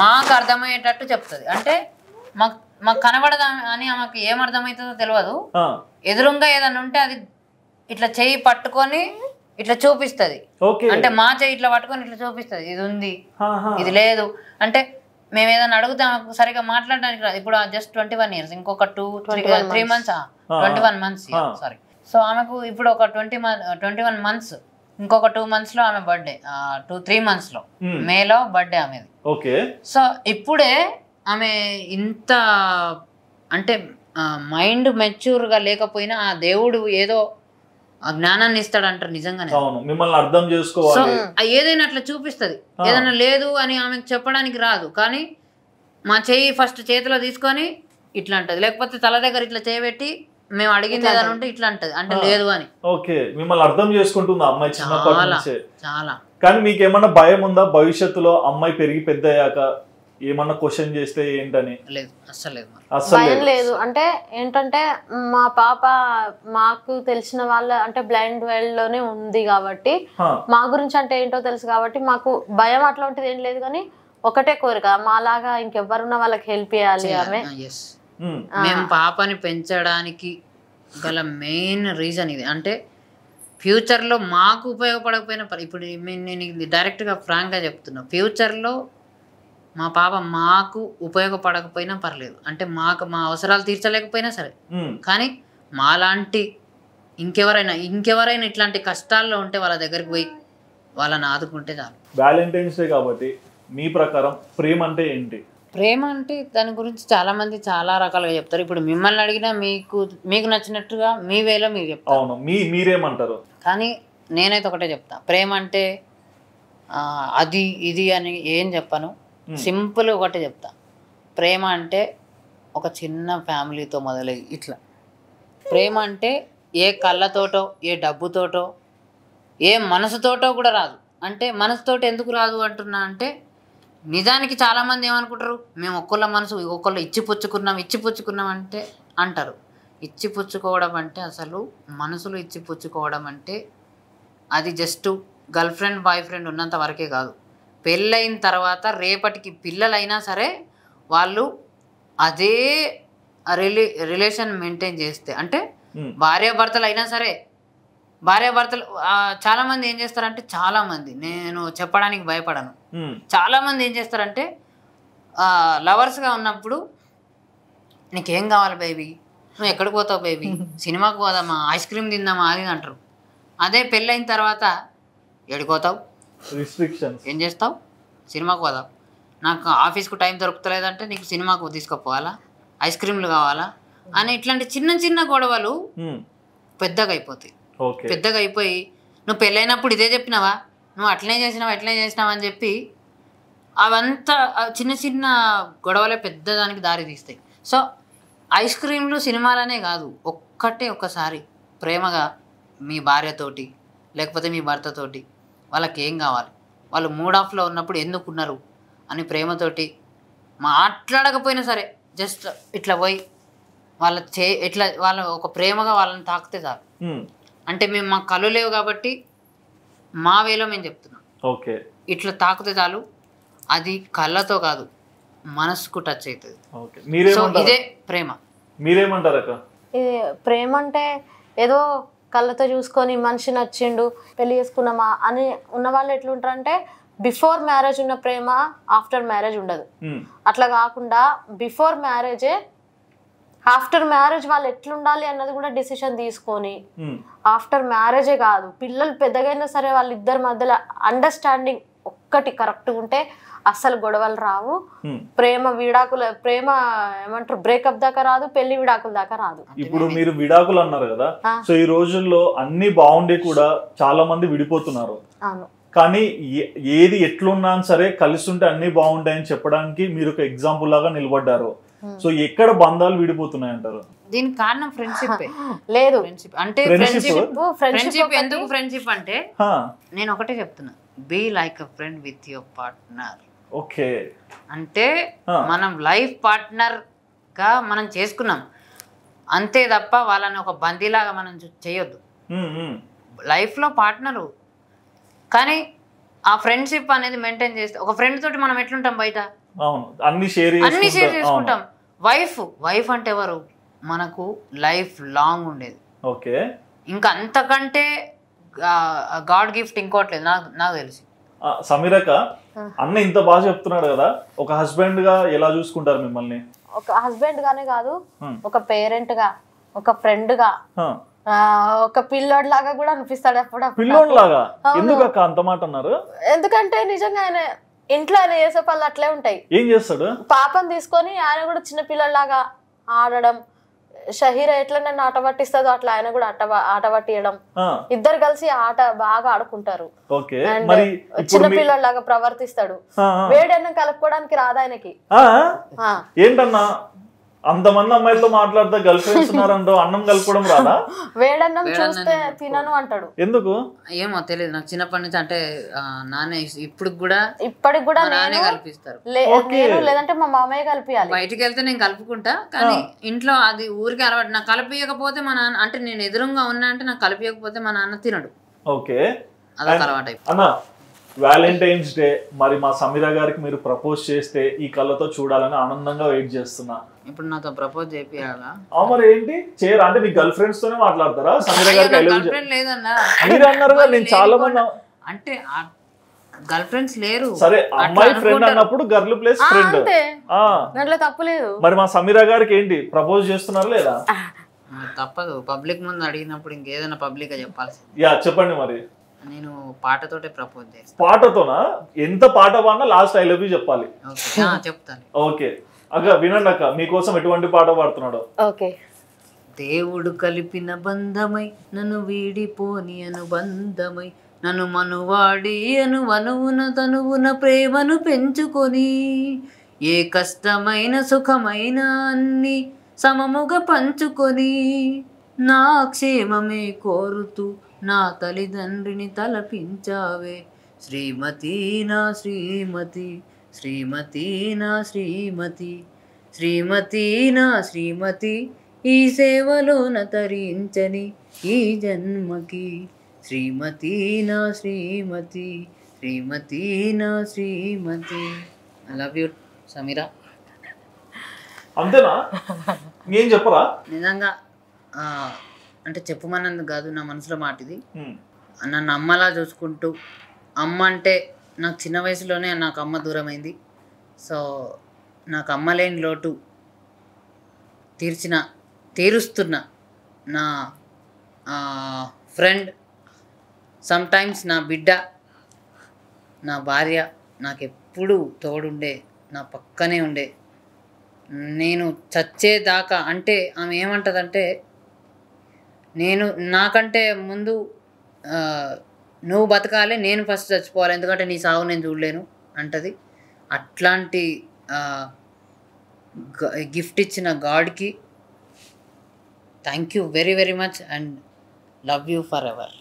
మాకు అర్థమయ్యేటట్టు చెప్తుంది. అంటే మాకు కనబడదా అని ఆమెకు ఏం అర్థమవుతుందో తెలియదు, ఎదురుగా ఏదైనా ఉంటే అది ఇట్లా చెయ్యి పట్టుకొని ఇట్లా చూపిస్తుంది. అంటే మా చెయ్యి ఇట్లా పట్టుకొని ఇట్లా చూపిస్తుంది, ఇది ఉంది ఇది లేదు. అంటే మేము ఏదైనా అడిగితే ఆమెకు సరిగా మాట్లాడడానికి రాదు. ఇప్పుడు జస్ట్ 21 years, ఇంకొక 3 months 21 months సారీ. సో ఆమెకు ఇప్పుడు ఒక 21 months ఇంకొక 2 months లో ఆమె బర్త్డే, 2-3 months లో, మేలో బర్త్డే ఆమెది. ఓకే. సో ఇప్పుడే ఆమె ఇంత అంటే మైండ్ మెచ్యూర్గా లేకపోయినా ఆ దేవుడు ఏదో ఆ జ్ఞానాన్ని ఇస్తాడు అంటారు నిజంగానే. మిమ్మల్ని అర్థం చేసుకోవాలి. సో ఏదైనా అట్లా చూపిస్తుంది. ఏదైనా లేదు అని ఆమెకు చెప్పడానికి రాదు, కానీ మా చెయ్యి ఫస్ట్ చేతిలో తీసుకొని ఇట్లా అంటది, లేకపోతే తల దగ్గర ఇట్లా చేయబెట్టి మేము అడిగింది ఏదైనా ఉంటే ఇట్లా అంటది, అంటే లేదు అని. ఓకే, మిమ్మల్ని అర్థం చేసుకుంటుంది అమ్మాయి చిన్నప్పటి నుంచే. చాలా. కానీ మీకు ఏమన్నా భయం ఉందా భవిష్యత్తులో అమ్మాయి పెరిగి పెద్ద అయ్యాక ఏమన్నా క్వశ్చన్ చేస్తే ఏంటని? లేదు, అస్సలు లేదు. భయం లేదు. అంటే ఏంటంటే మా పాప మాకు తెలిసిన వాళ్ళ అంటే బ్లైండ్ వరల్డ్ లోనే ఉంది కాబట్టి మా గురించి అంటే ఏంటో తెలుసు కాబట్టి మాకు భయం అట్లాంటిది ఏం లేదు. కానీ ఒకటే కోరిక, మాలాగా ఇంకెవరున్నా వాళ్ళకి హెల్ప్ చేయాలి ఆమె. మేము పాపని పెంచడానికి గల మెయిన్ రీజన్ ఇది. అంటే ఫ్యూచర్లో మాకు ఉపయోగపడకపోయినా ఇప్పుడు నేను డైరెక్ట్గా ఫ్రాంక్గా చెప్తున్నా, ఫ్యూచర్లో మా పాప మాకు ఉపయోగపడకపోయినా పర్లేదు, అంటే మాకు మా అవసరాలు తీర్చలేకపోయినా సరే, కానీ మాలాంటి ఇంకెవరైనా ఇట్లాంటి కష్టాల్లో ఉంటే వాళ్ళ దగ్గరికి పోయి వాళ్ళని ఆదుకుంటే చాలు. వ్యాలంటైన్స్ డే కాబట్టి మీ ప్రకారం ప్రేమ అంటే ఏంటి? ప్రేమ అంటే దాని గురించి చాలామంది చాలా రకాలుగా చెప్తారు. ఇప్పుడు మిమ్మల్ని అడిగినా మీకు నచ్చినట్టుగా మీ వేలో మీరు చెప్తారు. అవును, మీరేమంటారు? కానీ నేనైతే ఒకటే చెప్తా, ప్రేమ అంటే అది ఇది అని ఏం చెప్పను, సింపుల్ ఒకటే చెప్తా. ప్రేమ అంటే ఒక చిన్న ఫ్యామిలీతో మొదలయ్యి ఇట్లా. ప్రేమ అంటే ఏ కళ్ళతోటో ఏ డబ్బుతోటో ఏ మనసుతోటో కూడా రాదు. అంటే మనసుతోటి ఎందుకు రాదు అంటున్నా అంటే, నిజానికి చాలామంది ఏమనుకుంటారు, మేము ఒక్కొల్ల మనసు ఒక్కొల్ల ఇచ్చిపుచ్చుకున్నాం అంటే అంటారు. ఇచ్చిపుచ్చుకోవడం అంటే అసలు మనసులు ఇచ్చిపుచ్చుకోవడం అంటే అది just girl friend boy friend ఉన్నంత వరకే కాదు. పెళ్ళైన తర్వాత రేపటికి పిల్లలైనా సరే వాళ్ళు అదే రిలేషన్ మెయింటైన్ చేస్తే, అంటే భార్యాభర్తలు అయినా సరే, భార్యాభర్తలు చాలామంది ఏం చేస్తారంటే, చాలామంది నేను చెప్పడానికి భయపడను, చాలామంది ఏం చేస్తారంటే లవర్స్గా ఉన్నప్పుడు నీకేం కావాలి బేబీ, నువ్వు ఎక్కడికి పోతావు బేబీ, సినిమాకి పోదామా, ఐస్ క్రీమ్ తిందామా అది అంటారు. అదే పెళ్ళైన తర్వాత ఎడిపోతావు, రిస్ట్రిక్షన్స్, ఏం చేస్తావు, సినిమాకు పోదాం, నాకు ఆఫీస్కు టైం దొరుకుతలేదంటే నీకు సినిమాకు తీసుకుపోవాలా, ఐస్ క్రీమ్లు కావాలా అని ఇట్లాంటి చిన్న చిన్న గొడవలు పెద్దగా అయిపోతాయి. పెద్దగా అయిపోయి నువ్వు పెళ్ళైనప్పుడు ఇదే చెప్పినావా, నువ్వు అట్లనే చేసినావా అని చెప్పి అవంతా చిన్న చిన్న గొడవలే పెద్దదానికి దారి తీస్తాయి. సో ఐస్ క్రీమ్లు సినిమాలనే కాదు, ఒక్కసారి ప్రేమగా మీ భార్యతోటి లేకపోతే మీ భర్తతోటి వాళ్ళకి ఏం కావాలి, వాళ్ళు మూడ్ ఆఫ్లో ఉన్నప్పుడు ఎందుకున్నారు అని ప్రేమతోటి మాట్లాడకపోయినా సరే జస్ట్ ఇట్లా పోయి వాళ్ళ ఒక ప్రేమగా వాళ్ళని తాకితే చాలు. అంటే మేము మా కళ్ళు లేవు కాబట్టి మా వేలో మేము చెప్తున్నాం, ఓకే ఇట్లా తాకితే చాలు, అది కళ్ళతో కాదు మనసుకు టచ్ అవుతుంది. ఇదే ప్రేమ. మీరేమంటారు అక్క? ప్రేమ అంటే ఏదో కళ్ళతో చూసుకొని మనిషి నచ్చిండు పెళ్లి చేసుకున్నామా అని ఉన్న వాళ్ళు ఎట్లుంటారంటే, బిఫోర్ మ్యారేజ్ ఉన్న ప్రేమ ఆఫ్టర్ మ్యారేజ్ ఉండదు. అట్లా కాకుండా బిఫోర్ మ్యారేజే ఆఫ్టర్ మ్యారేజ్ వాళ్ళు ఎట్లుండాలి అన్నది కూడా డిసిషన్ తీసుకొని, ఆఫ్టర్ మ్యారేజే కాదు పిల్లలు పెద్దగైనా సరే వాళ్ళిద్దరి మధ్యలో అండర్స్టాండింగ్ ఒక్కటి కరెక్ట్గా ఉంటే అస్సలు గొడవలు రావు. ప్రేమ ఏమంటారు బ్రేకప్ దాకా రాదు, పెళ్లి విడాకుల దాకా రాదు. ఇప్పుడు మీరు విడాకులు అన్నారు కదా, సో ఈ రోజుల్లో అన్ని బాగుండే కూడా చాలా మంది విడిపోతున్నారు. కానీ ఏది ఎట్లున్నా సరే కలిసి ఉంటే అన్ని బాగుంటాయని చెప్పడానికి మీరు ఒక ఎగ్జాంపుల్ లాగా నిలబడ్డారు. సో ఎక్కడ బంధాలు విడిపోతున్నాయి అంటారు? దీనికి కారణం ఫ్రెండ్షిప్ లేదు. అంటే ఫ్రెండ్షిప్ ఎందుకు ఫ్రెండ్షిప్ అంటే నేను ఒకటే చెప్తున్నా, be like a friend with your partner. Okay, అంటే మనం లైఫ్ పార్ట్నర్ గా మనం చేసుకున్నాం అంతే తప్ప వాళ్ళని ఒక బందీలాగా మనం చేయొద్దు. లైఫ్ లో పార్ట్నరు, కానీ ఆ ఫ్రెండ్షిప్ అనేది మెయింటైన్ చేస్తే, ఒక ఫ్రెండ్ తోటి మనం ఎట్లుంటాం బయట అన్ని షేర్ చేసుకుంటాం. వైఫ్ అంటే ఎవరు, మనకు లైఫ్ లాంగ్ ఉండేది. ఓకే, ఇంకా అంతకంటే గాడ్ గిఫ్ట్ ఇంకోట్లేదు నాకు తెలిసి. సమీరక అన్న ఇంత బాగా చెప్తున్నాడు కదా, ఒక హస్బెండ్ గా ఎలా చూసుకుంటారు మిమ్మల్ని? ఒక హస్బెండ్ గానే కాదు, ఒక పేరెంట్ గా, ఒక ఫ్రెండ్ గా, ఒక పిల్లోడ్ లాగా కూడా అనిపిస్తాడు అప్పుడు. పిల్లోడ్ లాగా ఎందుకు అక్క అంత మాట అన్నారు? ఎందుకంటే నిజంగా ఆయన ఇంట్లో ఆయన చేసే పనులు అట్లే ఉంటాయి. ఏం చేస్తాడు? పాపం తీసుకొని ఆయన కూడా చిన్న పిల్లలాగా ఆడడం, షహీరా ఎట్లా నన్ను ఆట పట్టిస్తుందో అట్లా ఆయన కూడా ఆట పట్టియడం, ఇద్దరు కలిసి ఆట బాగా ఆడుకుంటారు. చిన్న పిల్లలాగా ప్రవర్తిస్తాడు. వేడన్నం కలుపుకోవడానికి రాదు ఆయనకి. ఏంటన్నా అంతమంది అమ్మాయిలతో మాట్లాడితే గర్ల్ ఫ్రెండ్స్ ఉన్నారంటో అన్నం కలుపుకోవడం రాదా? వేడన్నం చూస్తే తినను అంటాడు. ఎందుకు ఏమో తెలియదు నాకు చిన్నప్పటి నుంచి. అంటే నాన్న ఇప్పటికి కూడా నాన్నే కల్పిస్తారు, లేదంటే మా మామయ్య కలిపియాలి. బయటికి వెళ్తే నేను కలుపుకుంటా, కానీ ఇంట్లో అది ఊరికి అలవాటు. నాకు కలిపియకపోతే మా నాన్న, అంటే నేను ఎదురుగా ఉన్నా అంటే నాకు కలిపియకపోతే మా నాన్న తినడు. ఓకే, అదొక అలవాటు. అన్నా వ్యాలంటైన్స్ డే మరి మా సమీర గారికి మీరు ప్రపోజ్ చేస్తే ఈ కళ్ళతో చూడాలని ఆనందంగా వెయిట్ చేస్తున్నా. ఇప్పుడు నాతో ప్రపోజ్ చేపియాలా? మరి ఏంటి చేయరా? అంటే మీ గర్ల్ ఫ్రెండ్స్ తోనే మాట్లాడతారా? సమీర గారికి గర్ల్ ఫ్రెండ్ లేదన్నా మీరు అన్నారు కదా, నేను చాలా మంది అంటే గర్ల్ ఫ్రెండ్స్ లేరు. సరే అమ్మాయి ఫ్రెండ్ అన్నప్పుడు గర్ల్ ప్లేస్ ఫ్రెండ్, దాంట్లో తప్పులేదు. మరి మా సమీర గారికి ఏంటి ప్రపోజ్ చేస్తున్నారు లేదా? తప్పదు, పబ్లిక్ ముందు అడిగినప్పుడు ఇంకేదైనా పబ్లిక్ గా చెప్పాల్సి. యా చెప్పండి. మరి నేను పాటతోటే ప్రపోజ్ చేస్తాను. పాటతోనా? ఎంత పాట పాడినా లాస్ట్ ఐ లవ్ యూ చెప్పాలి. చెప్తాను. ఓకే అక్క వినండి అక్క, మీకోసం ఎటువంటి పాట పాడుతున్నాడు. ఓకే. దేవుడు కలిపిన బంధమై నన్ను వీడిపోని అనుబంధమై నన్ను మనువాడి అనువనువున తనువున ప్రేమను పెంచుకొని ఏ కష్టమైన సుఖమైన అన్ని సమముగా పంచుకొని నా క్షేమమే కోరుతూ నా తల్లిదండ్రిని తలపించావే శ్రీమతి నా శ్రీమతి, శ్రీమతి నా శ్రీమతి, శ్రీమతి నా శ్రీమతి, ఈ సేవలోన తరించని ఈ జన్మకి శ్రీమతి నా శ్రీమతి, శ్రీమతి నా శ్రీమతి. I love you Sameera. అంతేనా? ఏం చెప్పరా? నిజంగా అంటే చెప్పమన్నందుకు కాదు, నా మనసులో మాట ఇది. నన్ను అమ్మలా చూసుకుంటూ, అమ్మ అంటే నాకు చిన్న వయసులోనే నాకు అమ్మ దూరమైంది. సో నాకు అమ్మ లేని లోటు తీరుస్తున్న నా ఫ్రెండ్, సమ్టైమ్స్ నా బిడ్డ, నా భార్య నాకు ఎప్పుడూ తోడుండే, నా పక్కనే ఉండే. నేను చచ్చేదాకా, అంటే ఆమె ఏమంటుందంటే, నేను నాకంటే ముందు నువ్వు బతకాలి, నేను ఫస్ట్ చచ్చిపోవాలి, ఎందుకంటే నీ సాగు నేను చూడలేను అంటది. అట్లాంటి గిఫ్ట్ ఇచ్చిన గాడ్కి thank you very very much and love you forever.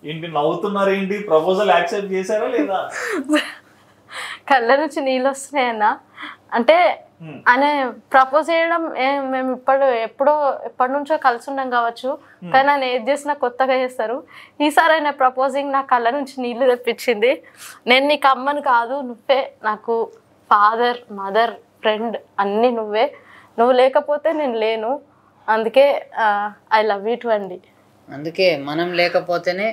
ఏంటి నవ్వుతున్నారు? ఏంటి ప్రపోజల్ యాక్సెప్ట్ చేశారా లేదా? కళ్ళ నుంచి నీళ్ళు వస్తున్నాయన్నా. అంటే ఆయన ప్రపోజ్ చేయడం మేము ఎప్పటి నుంచో కలిసి ఉన్నాం కావచ్చు, కానీ ఆయన ఏది చేసినా కొత్తగా చేస్తారు. ఈసారి ఆయన ప్రపోజింగ్ నా కళ్ళ నుంచి నీళ్లు తెప్పించింది. నేను నీకు అమ్మని కాదు, నువ్వే నాకు ఫాదర్, మదర్, ఫ్రెండ్ అన్నీ నువ్వే. నువ్వు లేకపోతే నేను లేను. అందుకే ఐ లవ్ యూ టు అండి. అందుకే మనం లేకపోతేనే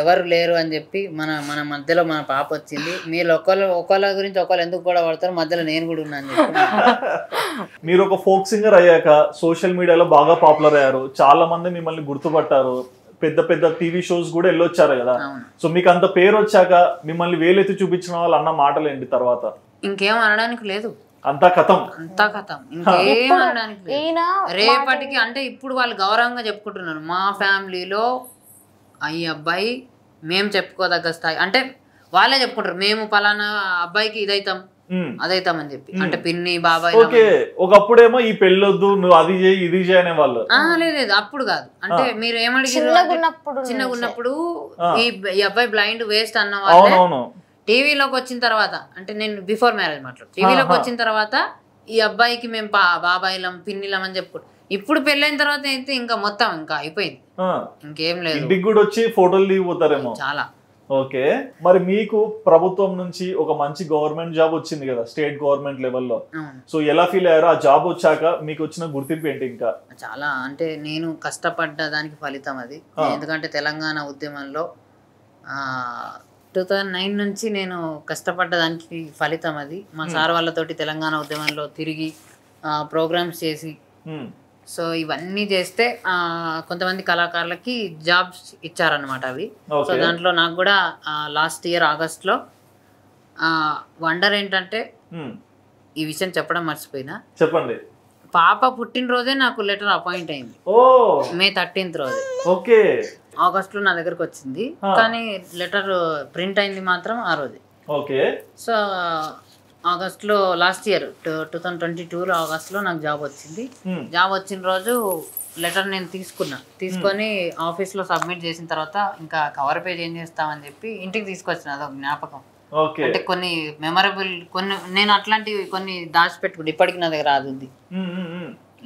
ఎవరు లేరు అని చెప్పి మన మధ్యలో మన పాప వచ్చింది. మీరు ఒకళ్ళ గురించి ఒకళ్ళు ఎందుకు కూడా పడతారు, మధ్యలో నేను కూడా ఉన్నాను అని చెప్పి. మీరు ఒక ఫోక్ సింగర్ అయ్యాక సోషల్ మీడియాలో బాగా పాపులర్ అయ్యారు, చాలా మంది మిమ్మల్ని గుర్తుపట్టారు, పెద్ద పెద్ద టీవీ షోస్ కూడా వెళ్ళొచ్చారు కదా. సో మీకు అంత పేరు వచ్చాక మిమ్మల్ని వేలెత్తి చూపించిన వాళ్ళు అన్న మాటలు ఏంటి తర్వాత? ఇంకేం అనడానికి లేదు, అంతా కథం. ఇంకేం అనడానికి లేదు. రేపటికి అంటే ఇప్పుడు వాళ్ళు గౌరవంగా చెప్పుకుంటున్నారు, మా ఫ్యామిలీలో ఈ అబ్బాయి మేము చెప్పుకోదగ్గ స్థాయి, అంటే వాళ్ళే చెప్పుకుంటారు, మేము పలానా అబ్బాయికి ఇదైతాం అదైతాం అని చెప్పి. అంటే పిన్ని బాబాయ్. ఒకప్పుడేమో ఈ పెళ్ళొద్దు, నువ్వు అది చేయి ఇది చేయనే వాళ్ళు. లేదు అప్పుడు కాదు. అంటే మీరు ఏమడిగారు, చిన్నగా ఉన్నప్పుడు ఈ అబ్బాయి బ్లైండ్ వేస్ట్ అన్న వాళ్ళు టీవీలోకి వచ్చిన తర్వాత, అంటే నేను బిఫోర్ మ్యారేజ్ మాట్లాడు, టీవీలోకి వచ్చిన తర్వాత ఈ అబ్బాయికి మేము బాబాయిలం పిన్నిలం అని చెప్పుకుంటాం. ఇప్పుడు పెళ్ళైన తర్వాత అయితే ఇంకా మొత్తం ఇంకా అయిపోయింది, ఇంకేం లేదు. ఇంటికి కూడా వచ్చి ఫోటోలు దిగిపోతారేమో చాలా. ఓకే, మరి మీకు ప్రభుత్వం నుంచి ఒక మంచి గవర్నమెంట్ జాబ్ వచ్చింది కదా, స్టేట్ గవర్నమెంట్ లెవెల్లో. సో ఎలా ఫీల్ అయ్యారు ఆ జాబ్ వచ్చాక? మీకు వచ్చిన గుర్తింపు ఏంటి? ఇంకా చాలా, అంటే నేను కష్టపడ్డ దానికి ఫలితం అది. ఎందుకంటే తెలంగాణ ఉద్యమంలో 2009 నుంచి నేను కష్టపడ్డ దానికి ఫలితం అది. మా సార్ వాళ్ళతోటి తెలంగాణ ఉద్యమంలో తిరిగి ప్రోగ్రామ్స్ చేసి సో ఇవన్నీ చేస్తే కొంతమంది కళాకారులకి జాబ్స్ ఇచ్చారనమాట అవి. సో దాంట్లో నాకు కూడా లాస్ట్ ఇయర్ ఆగస్ట్లో వండర్ ఏంటంటే ఈ విషయం చెప్పడం మర్చిపోయినా, చెప్పండి. పాప పుట్టినరోజే నాకు లెటర్ అపాయింట్ అయింది. May 13th రోజు. ఓకే. ఆగస్ట్లో నా దగ్గరకు వచ్చింది, కానీ లెటర్ ప్రింట్ అయింది మాత్రం ఆ రోజు. ఓకే. సో ఆగస్ట్లో లాస్ట్ ఇయర్ 2022లో ఆగస్ట్లో నాకు జాబ్ వచ్చింది. జాబ్ వచ్చిన రోజు లెటర్ నేను తీసుకొని ఆఫీస్లో సబ్మిట్ చేసిన తర్వాత ఇంకా కవర్ పేజ్ ఏం చేస్తామని చెప్పి ఇంటికి తీసుకొచ్చిన, అదొక జ్ఞాపకం. అంటే కొన్ని మెమరబుల్, కొన్ని నేను అట్లాంటివి కొన్ని దాచిపెట్టుకుంటే ఇప్పటికి నా దగ్గర అది ఉంది.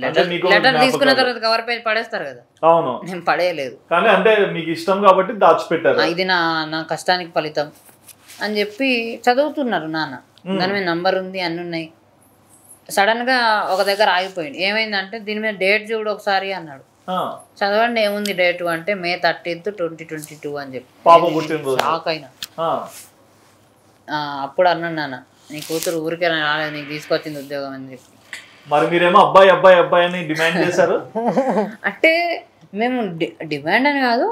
లెటర్ తీసుకున్న తర్వాత కవర్ పేజ్ పడేస్తారు కదా, అవును, నేను పడేయలేదు. కానీ అంటే మీకు ఇష్టం కాబట్టి దాచిపెట్టారు. ఇది నా కష్టానికి ఫలితం అని చెప్పి చదువుతున్నారు నాన్న. దాని మీద నంబర్ ఉంది, అన్ని ఉన్నాయి. సడన్ గా ఒక దగ్గర ఆగిపోయింది. ఏమైందంటే దీని మీద డేట్ చూడు ఒకసారి అన్నాడు. చదవండి ఏముంది డేట్ అంటే May 13th 2022 అని చెప్పి షాక్ అయినా. అప్పుడు అన్నాడు నాన్న, నీ కూతురు ఊరికే రాలేదు, నీకు తీసుకొచ్చింది ఉద్యోగం అని చెప్పి. మరి మీరేమో అబ్బాయి అబ్బాయి అబ్బాయి అని డిమాండ్ చేశారు. అంటే మేము డిమాండ్ అని కాదు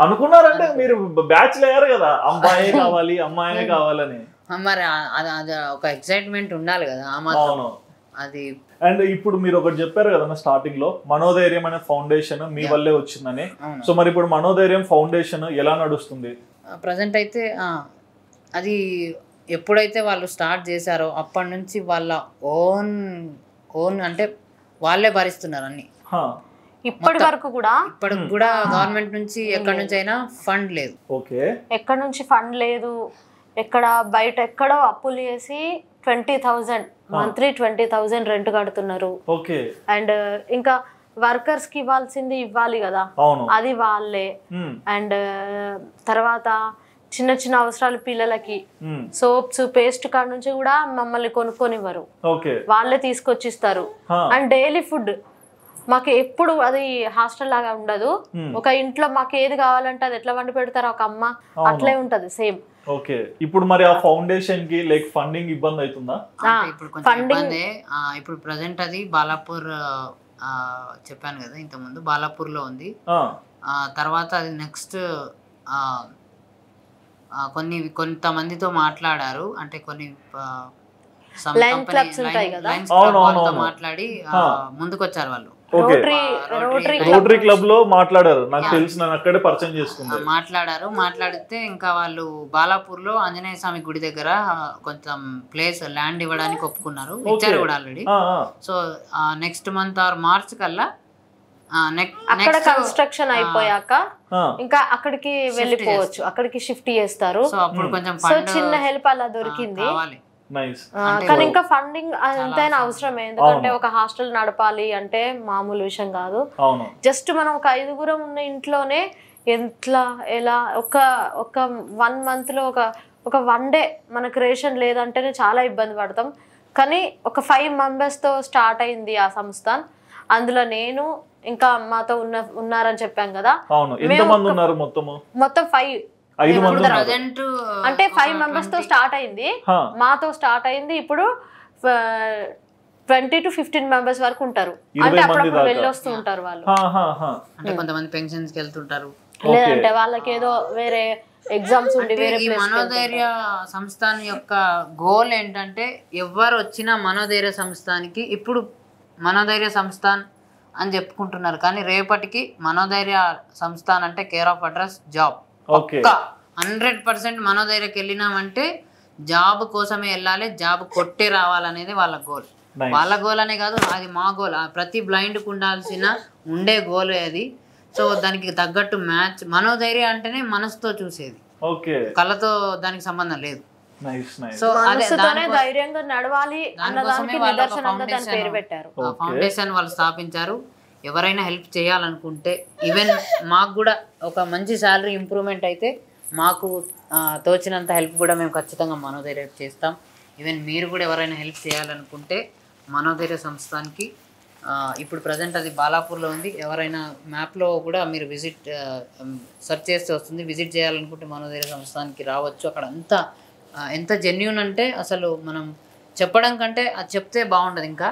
అనుకున్నారంటే మీరు బ్యాచ్లర్ అయ్యారు కదా, అబ్బాయే కావాలి అమ్మాయినే కావాలని. మరి అది ఒక ఎక్సైట్మెంట్ ఉండాలి కదా ఆ మాత్రం. అది అండ్ ఇప్పుడు మీరు ఒకటి చెప్పారు కదా స్టార్టింగ్ లో, మనోధైర్యం అనే ఫౌండేషన్ మీ వల్లే వచ్చిందని. సో మరి ఇప్పుడు మనోధైర్యం ఫౌండేషన్ ఎలా నడుస్తుంది? ప్రజెంట్ అయితే అది ఎప్పుడైతే వాళ్ళు స్టార్ట్ చేశారో అప్పటి నుంచి వాళ్ళ ఓన్ అంటే వాళ్ళే భరిస్తున్నారు అన్ని. ఇప్పటి వరకు కూడా ఇప్పటికి కూడా గవర్నమెంట్ నుంచి ఎక్కడి నుంచి అయినా ఫండ్ లేదు. ఓకే. ఎక్కడి నుంచి ఫండ్ లేదు, ఎక్కడ బయట ఎక్కడో అప్పులు చేసి 20,000 మంత్లీ 20,000 రెంట్ కడుతున్నారు. ఓకే. అండ్ ఇంకా వర్కర్స్ కి ఇవ్వాల్సింది ఇవ్వాలి కదా, అది వాళ్ళే. అండ్ తర్వాత చిన్న చిన్న అవసరాలు పిల్లలకి సోప్స్ పేస్ట్ కాడ నుంచి కూడా మమ్మల్ని కొనుక్కొనివ్వరు, వాళ్ళే తీసుకొచ్చిస్తారు. అండ్ డైలీ ఫుడ్ మాకు ఎప్పుడు అది హాస్టల్ లాగా ఉండదు. ఒక ఇంట్లో మాకు ఏది కావాలంటే అది ఎట్లా వండి పెడతారో ఒక అమ్మ అట్లే ఉంటది సేమ్. ఓకే. ఇప్పుడు మరి ఆ ఫౌండేషన్ కి లైక్ ఫండింగ్ ఇబ్బంది అవుతుందా? ఇప్పుడు ప్రెసెంట్ అది బాలాపూర్ చెప్పాను కదా ఇంతకుముందు, బాలాపూర్ లో ఉంది. తర్వాత అది నెక్స్ట్ కొంతమందితో మాట్లాడారు, అంటే కొన్ని మాట్లాడి ముందుకు వచ్చారు వాళ్ళు. రోటరీ క్లబ్ లో మాట్లాడారు, నాకు తెలిసి నేను అక్కడే పరిచయం చేసుకున్నాను. మాట్లాడితే ఇంకా వాళ్ళు బాలాపూర్ లో ఆంజనేయ స్వామి గుడి దగ్గర కొంచెం ప్లేస్ ల్యాండ్ ఇవ్వడానికి ఒప్పుకున్నారు, ఇచ్చారు కూడా already. So next month or March కల్లా అక్కడ కన్స్ట్రక్షన్ అయిపోయాక ఇంకా అక్కడికి వెళ్ళిపోవచ్చు, అక్కడికి షిఫ్ట్ చేస్తారు. సో చిన్న హెల్ప్ అలా దొరికింది. కానీ ఇంకా ఫండింగ్ ఎంతైనా అవసరమే, ఎందుకంటే ఒక హాస్టల్ నడపాలి అంటే మామూలు విషయం కాదు. జస్ట్ మనం ఒక 5గురం ఉన్న ఇంట్లోనే ఎలా ఒక 1 month లో ఒక 1 day మనకు రేషన్ లేదంటేనే చాలా ఇబ్బంది పడతాం. కానీ ఒక 5 members తో స్టార్ట్ అయింది ఆ సంస్థ. అందులో నేను ఇంకా మాతో ఉన్నారని చెప్పాం కదా, మొత్తం 5 అంటే 5 members తో స్టార్ట్ అయింది, మాతో స్టార్ట్ అయింది. ఇప్పుడు 20 to 15 members వరకు ఉంటారు. అంటే అప్పుడప్పుడు వెళ్ళొస్తూ ఉంటారు వాళ్ళు. అంటే కొంతమంది పెన్షన్స్ కి వెళ్తుంటారు, లేదంటే వాళ్ళకి ఏదో వేరే ఎగ్జామ్స్ ఉండి వేరే. ఈ మనోధైర్య సంస్థాన్ యొక్క గోల్ ఏంటంటే ఎవరు వచ్చినా మనోధైర్య సంస్థానికి ఇప్పుడు మనోధైర్య సంస్థాన్ అని చెప్పుకుంటున్నారు, కానీ రేపటికి మనోధైర్య సంస్థాన్ అంటే కేర్ ఆఫ్ అడ్రస్ జాబ్. 100% మనోధైర్యకి వెళ్ళినామంటే జాబ్ కోసమే వెళ్ళాలి, జాబ్ కొట్టే రావాలనేది వాళ్ళ గోల్. వాళ్ళ గోల్ అనే కాదు, అది మా గోల్. ప్రతి బ్లైండ్కి ఉండే గోల్ అది. సో దానికి తగ్గట్టు మ్యాచ్. మనోధైర్య అంటేనే మనసుతో చూసేది, కళ్ళతో దానికి సంబంధం లేదు. సో ధైర్యంగా నడవాలి అన్నదానికి నిదర్శనంగా దాని పేరు పెట్టారు. ఫౌండేషన్ వాళ్ళు స్థాపించారు. ఎవరైనా హెల్ప్ చేయాలనుకుంటే, ఈవెన్ మాకు కూడా ఒక మంచి శాలరీ ఇంప్రూవ్మెంట్ అయితే మాకు తోచినంత హెల్ప్ కూడా మేము ఖచ్చితంగా మనోధైర్య చేస్తాం. ఈవెన్ మీరు కూడా ఎవరైనా హెల్ప్ చేయాలనుకుంటే మనోధైర్య సంస్థానికి ఇప్పుడు ప్రజెంట్ అది బాలాపూర్లో ఉంది. ఎవరైనా మ్యాప్లో కూడా మీరు సెర్చ్ చేస్తే వస్తుంది. విజిట్ చేయాలనుకుంటే మనోధైర్య సంస్థానికి రావచ్చు. అక్కడ ఎంత జెన్యూన్ అంటే అసలు మనం చెప్పడం కంటే అది చెప్తే బాగుండదు. ఇంకా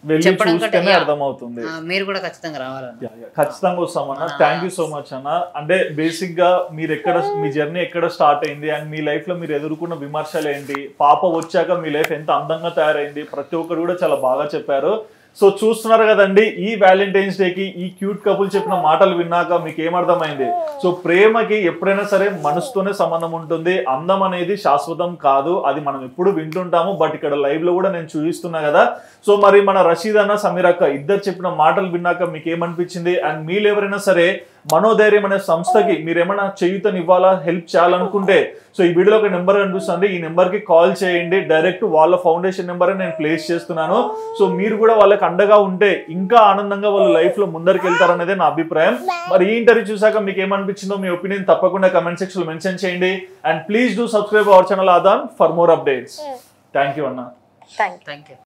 వెళ్ళి చెప్పడం కంటే చూస్తేనే అర్థమవుతుంది. మీరు కూడా ఖచ్చితంగా రావాలన్న. ఖచ్చితంగా వస్తామన్నా. థ్యాంక్ యూ సో మచ్ అన్న. అంటే బేసిక్ గా మీరు ఎక్కడ మీ జర్నీ ఎక్కడ స్టార్ట్ అయింది అండ్ మీ లైఫ్ లో మీరు ఎదుర్కొన్న విమర్శలు ఏంటి, పాప వచ్చాక మీ లైఫ్ ఎంత అందంగా తయారైంది, ప్రతి ఒక్కరు కూడా చాలా బాగా చెప్పారు. సో చూస్తున్నారు కదండి, ఈ వ్యాలంటైన్స్ డేకి ఈ క్యూట్ కపుల్ చెప్పిన మాటలు విన్నాక మీకు ఏమర్థమైంది? సో ప్రేమకి ఎప్పుడైనా సరే మనసుతోనే సంబంధం ఉంటుంది. అందం అనేది శాశ్వతం కాదు, అది మనం ఎప్పుడు వింటుంటాము. బట్ ఇక్కడ లైవ్ లో కూడా నేను చూపిస్తున్నా కదా. సో మరి మన రషీద్ అన్న సమీర్ అక్క ఇద్దరు చెప్పిన మాటలు విన్నాక మీకు ఏమనిపించింది? అండ్ మీరు ఎవరైనా సరే మనోధైర్యం అనే సంస్థకి మీరు ఏమైనా చేయూతనివ్వాలా, హెల్ప్ చేయాలనుకుంటే సో ఈ వీడియోలో ఒక నెంబర్ కనిపిస్తుంది, ఈ నెంబర్కి కాల్ చేయండి. డైరెక్ట్ వాళ్ళ ఫౌండేషన్ నెంబర్ నేను ప్లేస్ చేస్తున్నాను. సో మీరు కూడా వాళ్ళకి అండగా ఉంటే ఇంకా ఆనందంగా వాళ్ళు లైఫ్ లో ముందరికి వెళ్తారనేదే నా అభిప్రాయం. మరి ఈ ఇంటర్వ్యూ చూసాక మీకు ఏమనిపించిందో మీ ఒపీనియన్ తప్పకుండా కమెంట్ సెక్షన్ లో మెన్షన్ చేయండి. And please do subscribe our channel Aadhan for more updates. Thank you అన్న. Thank you.